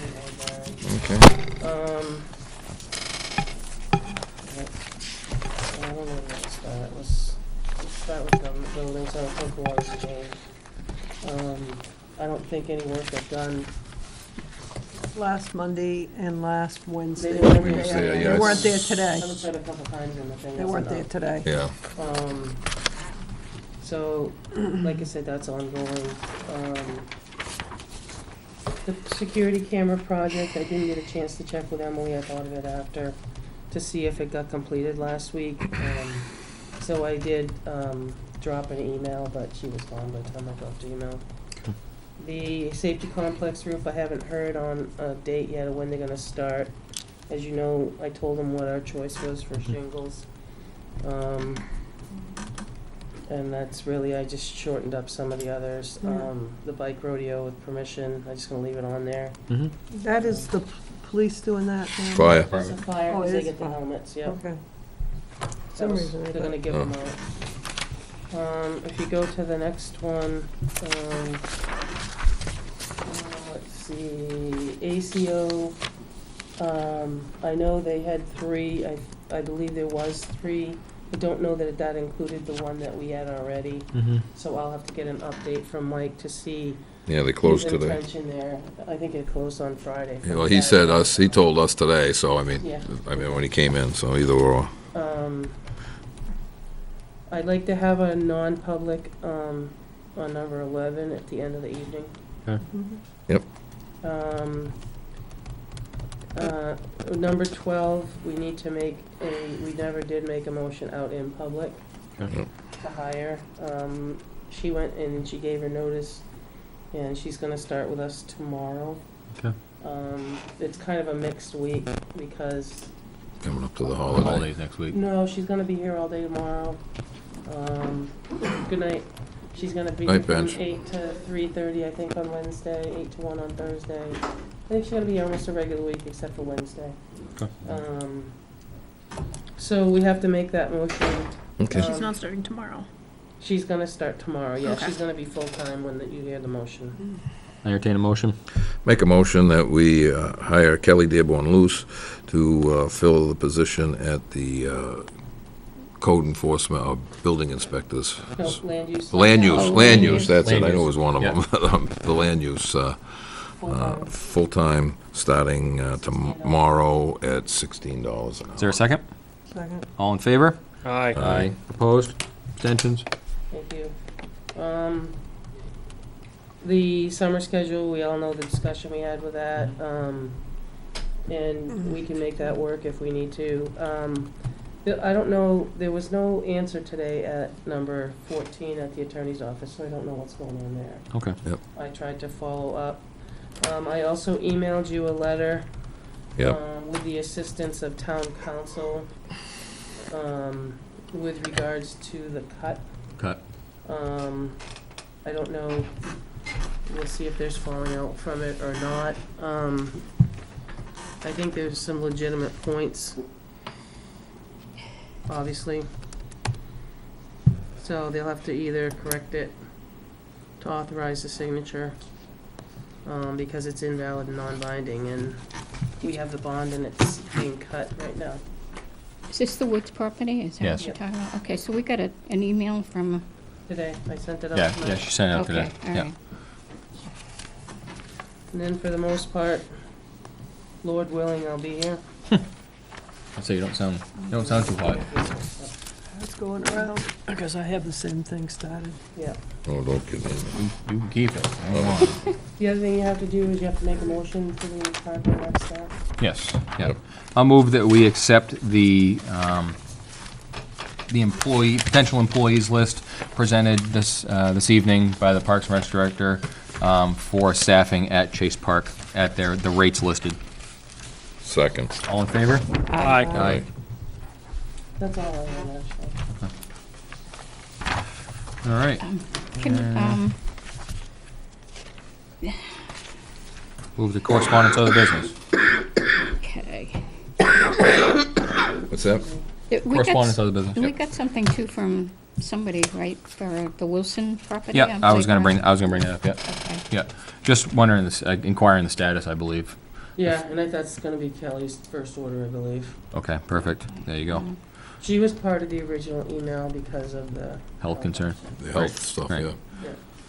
okay. I don't know where to start. Let's start with the buildings. I don't think water's a game. I don't think any work got done. Last Monday and last Wednesday. They didn't They Wednesday, they yeah, weren't there it's- today. Haven't said a couple times in the thing. They weren't there today. Yeah, So, like I said, that's ongoing. The security camera project, I didn't get a chance to check with Emily. I thought of it after to see if it got completed last week. So I did drop an email, but she was gone by the time I dropped the email. The safety complex roof, I haven't heard on a date yet of when they're gonna start. As you know, I told them what our choice was for shingles. And that's really, I just shortened up some of the others. The bike rodeo with permission, I'm just gonna leave it on there. That is the police doing that now? fire. There's a fire, Oh, because it they is get the fire. helmets, yeah. Okay. That Some was- reason I They're gonna thought- give them out. If you go to the next one, let's see, ACO, I know they had 3, I believe there was 3. I don't know that included the one that we had already. So I'll have to get an update from Mike to see Yeah, they closed his today. intention there. I think it closed on Friday. Yeah, well, he said us, he told us today, so I mean, Yeah. when he came in, so either or. I'd like to have a non-public, on number 11 at the end of the evening. Okay. Yep. Number 12, we need to make we never did make a motion out in public Okay. to hire. She went and she gave her notice, and she's gonna start with us tomorrow. Okay. It's kind of a mixed week because, Coming up to the holiday. Holidays next week. no, she's gonna be here all day tomorrow. Good night. She's gonna be here Night, from Benj. 8 to 3:30, I think, on Wednesday, 8 to 1 on Thursday. I think she's gonna be almost a regular week except for Wednesday. Okay. So we have to make that motion. Okay. She's not starting tomorrow. She's gonna start tomorrow, yeah, Okay. she's gonna be full-time when you hear the motion. Entertain a motion? Make a motion that we hire Kelly Dearborn Luce to fill the position at the code enforcement or building inspectors. No, land use. Land use, Oh, land land use, use. that's it, Land I know it use. was one of Yeah. them. The land use, Full-time. full-time, starting tomorrow at $16 an hour. Is there a second? Second. All in favor? Aye. Aye. Opposed? Abstentions? Thank you. The summer schedule, we all know the discussion we had with that, and we can make that work if we need to. I don't know, there was no answer today at number 14 at the attorney's office, so I don't know what's going on there. Okay. I tried to follow up. I also emailed you a letter Yep. with the assistance of town council with regards to the cut. Cut. I don't know, we'll see if there's falling out from it or not. I think there's some legitimate points, obviously. So they'll have to either correct it to authorize the signature, because it's invalid and non-binding, and we have the bond and it's being cut right now. Is this the Woods property? Is that Yes. what you're talking about? Okay, so we got an email from, Today, I sent it out Yeah, tonight. yeah, she sent it out okay, today. all Yeah. right. And then for the most part, Lord willing, I'll be here. I'll say you don't sound too hot. It's going around, because I have the same thing started. Yeah. Oh, don't get me. You can keep it. I don't want it. The other thing you have to do is you have to make a motion for the parking lot staff. Yes, yeah. I'll move that we accept the potential employees list presented this evening by the Parks and Rec Director for staffing at Chase Park at the rates listed. Second. All in favor? Aye. Aye. That's all I have, actually. All right. Can, Move to correspondence, other business. okay. What's that? We got Correspondence, other business. We Yep. got something too from somebody, right, for the Wilson property? Yeah, on I was gonna Playground? bring that up, yeah. Okay. Yeah, just wondering, inquiring the status, I believe. Yeah, and that's gonna be Kelly's first order, I believe. Okay, perfect. There you go. She was part of the original email because of the. Health concern. The health stuff, Right. yeah.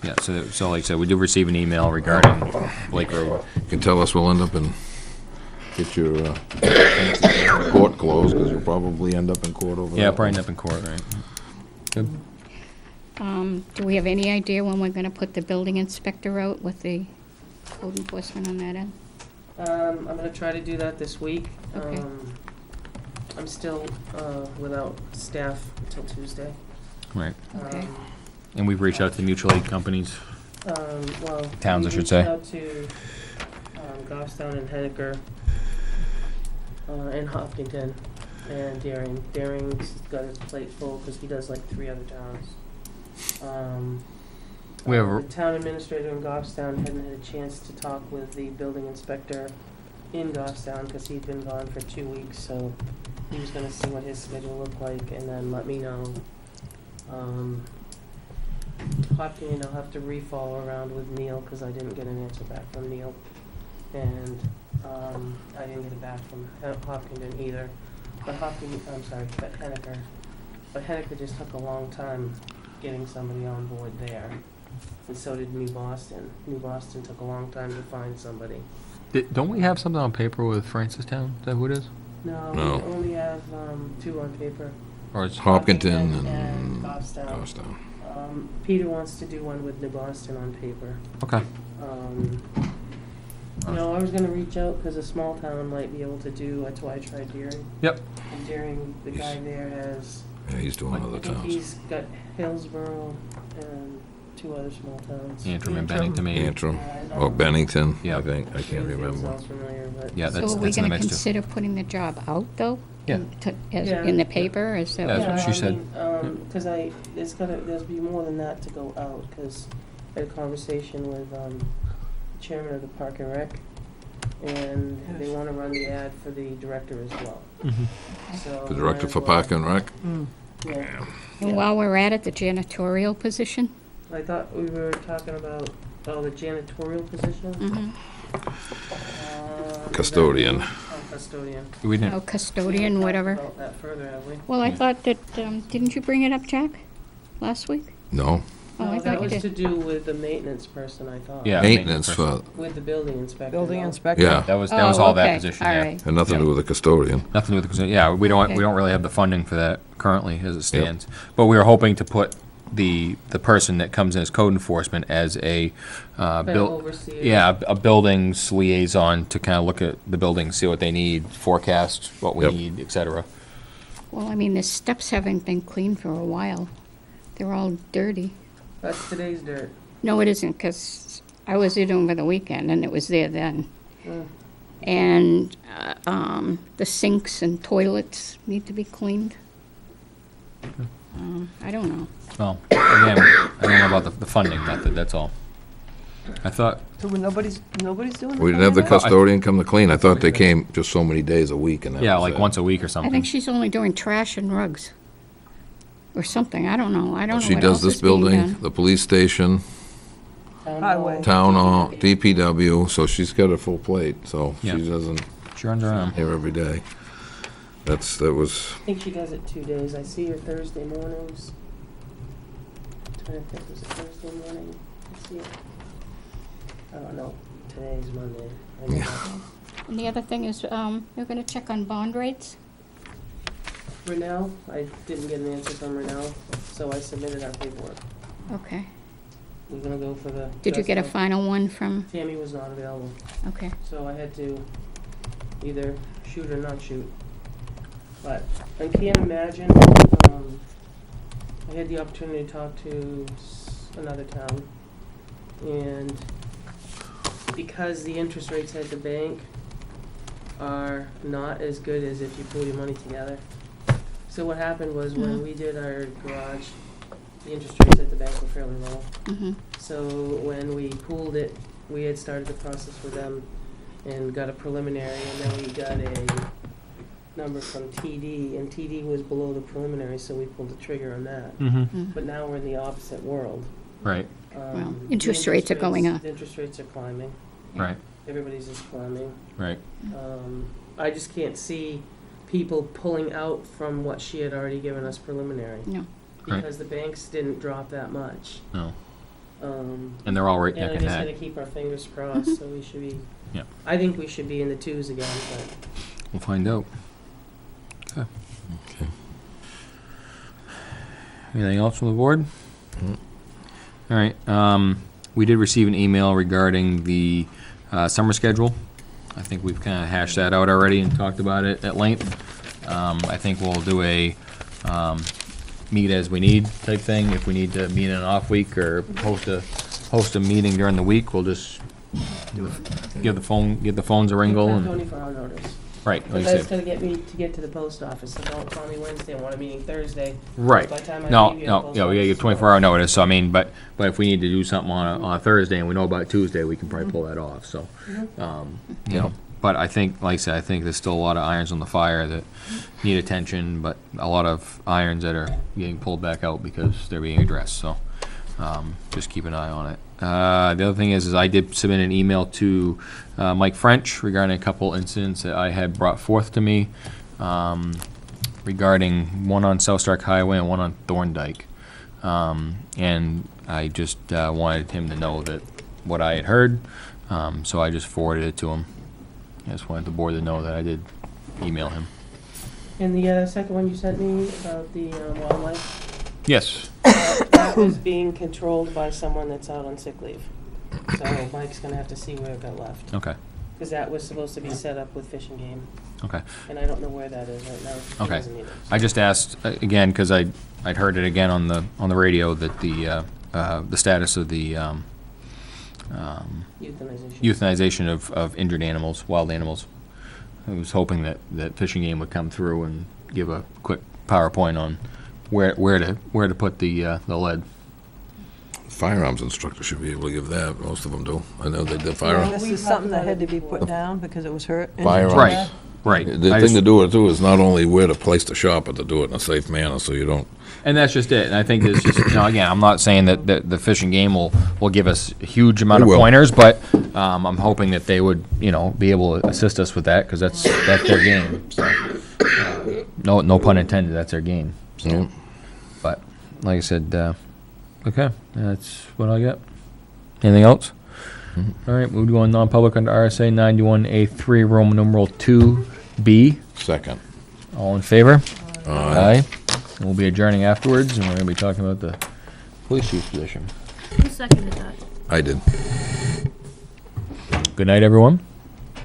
Yeah, so like I said, we did receive an email regarding Blake Road. You can tell us we'll end up and get your court closed, because you'll probably end up in court over Yeah, that. probably end up in court, right? Good. Do we have any idea when we're gonna put the building inspector out with the code enforcement on that end? I'm gonna try to do that this week. Okay. I'm still, without staff until Tuesday. Right. Okay. And we've reached out to the mutual aid companies. Well. Towns, I we should say. reached out to, Goffstown and Henniker, and Hopkinton, and Daring. Daring's got his plate full, because he does like 3 other towns. We have The town administrator in Goffstown hadn't had a chance to talk with the building inspector in Goffstown, because he'd been gone for 2 weeks, so he was gonna see what his schedule looked like and then let me know. Hopkinton, I'll have to re-follow around with Neil, because I didn't get an answer back from Neil. And, I didn't get it back from Hopkinton either. But Henniker. But Henniker just took a long time getting somebody on board there. And so did New Boston. New Boston took a long time to find somebody. Don't we have something on paper with Francistown? Is that who it is? No, No. we only have two on paper. Or it's Hopkinton and and Goffstown. Goffstown. Peter wants to do one with New Boston on paper. okay. I was gonna reach out because a small town might be able to do, that's why I tried Deering. Yep. And Deering, the guy there has, Yeah, he's doing other I think towns. he's got Hillsborough and two other small towns. Antrim and Bennington, maybe. Antrim, And, or Bennington, Yeah. I think, I can't remember. Sounds familiar, but. Yeah, So that's are we in the gonna mix too. consider putting the job out, though? Yeah. Yeah. In the paper, is that? That's what- what she said. Because there's be more than that to go out, because I had a conversation with chairman of the Park and Rec, and they want to run the ad for the director as well. So The director might for as well- Park and Rec? Yeah. And while we're at it, the janitorial position? I thought we were talking about, the janitorial position. Custodian. Custodian. We didn't. Oh, custodian, whatever. About that further, have we? Well, I thought that, didn't you bring it up, Jack, last week? No, Oh, I No, that thought you was to did. do with the maintenance person, I thought. Yeah. maintenance person. for, With the building inspector. Building though. inspector. yeah, That was Oh, all that okay, position, all yeah. right. had nothing to do with the custodian. Nothing to do with the, yeah, we don't Okay. really have the funding for that currently as it stands. But we were hoping to put the person that comes in as code enforcement as a, Kind of build, overseer. yeah, a buildings liaison to kind of look at the buildings, see what they need, forecast what we Yep. need, et cetera. Well, I mean, the steps haven't been cleaned for a while. They're all dirty. That's today's dirt. No, it isn't, because I was there over the weekend, and it was there then. Mm. And the sinks and toilets need to be cleaned. I don't know. Well, again, I don't know about the funding method, that's all. I thought, So nobody's doing We didn't have the custodian come to clean. I thought they came just so many days a week and that yeah, was like it. once a week or I something. think she's only doing trash and rugs. Or something, I don't know. I don't know She what does else this is being building, done. the police station, Town Highway. hall. town hall, DPW, so she's got a full plate, so Yeah. she doesn't She runs around. here every day. That was, I think she does it 2 days. I see her Thursday mornings. Trying to think, was it Thursday morning? I see it. I don't know. Today's Monday. I know that. And the other thing is, you're gonna check on bond rates? Renell, I didn't get an answer from Renell, so I submitted our paperwork. Okay. We're gonna go for the. Did you get a best final one from, of- Tammy was not available, okay. so I had to either shoot or not shoot. But I can't imagine, I had the opportunity to talk to another town, and because the interest rates at the bank are not as good as if you pool your money together. So what happened was when we did our garage, the interest rates at the bank were fairly low. Mm-hmm. So when we pooled it, we had started the process with them and got a preliminary, and then we got a number from TD, and TD was below the preliminary, so we pulled the trigger on that. Mm-hmm, But now we're in the opposite world. right, Well, The interest rates are going up. The interest rates are climbing. right, Everybody's is climbing. right. I just can't see people pulling out from what she had already given us preliminary. No. Right. Because the banks didn't drop that much. No. Um, And they're all right and neck I'm and just gonna neck. keep our fingers crossed, so we should be. Yeah. I think we should be in the 2s again, but We'll find out. Okay. Okay. Anything else from the board? All right, we did receive an email regarding the summer schedule. I think we've kind of hashed that out already and talked about it at length. I think we'll do a meet as we need type thing. If we need to meet in an off week or host a meeting during the week, we'll just give the phones a ringle and, 24-hour notice. right, But like you that's said. gonna get me to get to the post office, so don't call me Wednesday, I want a meeting Thursday. Right. By the time I No, leave you, the no, post yeah, we gotta office give is 24-hour notice, so I mean, but if we need to do something on a Thursday and we know about Tuesday, we can probably pull that off, so. You know, but I think, like I said, I think there's still a lot of irons on the fire that need attention, but a lot of irons that are getting pulled back out because they're being addressed, so, just keep an eye on it. The other thing is I did submit an email to, Mike French regarding a couple incidents that I had brought forth to me, regarding one on South Stark Highway and one on Thorndike. and I just wanted him to know that what I had heard, so I just forwarded it to him. I just wanted the board to know that I did email him. And the second one you sent me about the wildlife, Yes. that was being controlled by someone that's out on sick leave. So Mike's gonna have to see where it got left. Okay. Because that was supposed to be set up with Fish and Game, Okay. and I don't know where that is right now. It Okay. doesn't either. I just asked again because I'd heard it again on the radio that the status of the Euthanization. euthanization of injured animals, wild animals. I was hoping that Fish and Game would come through and give a quick PowerPoint on where to put the lead. Firearms instructor should be able to give that. Most of them do. I know they did Yeah, firearms. this is something that had to be put down because it was hurt. Firearms. Right. Right. The I thing just- to do it too is not only where to place the shop, but to do it in a safe manner so you don't. And that's just it. And I think it's just, again, I'm not saying that the Fish and Game will give us a huge amount They of will. pointers, but I'm hoping that they would, be able to assist us with that because that's their game. So, no pun intended. That's their game. So, Yeah. but like I said, okay, that's what I got. Anything else? All right, we'll go on non-public under RSA 91A3 Roman numeral 2B. Second. All in favor? Aye. And we'll be adjourning afterwards, and we're going to be talking about the police chief position. Who seconded that? I did. Good night, everyone.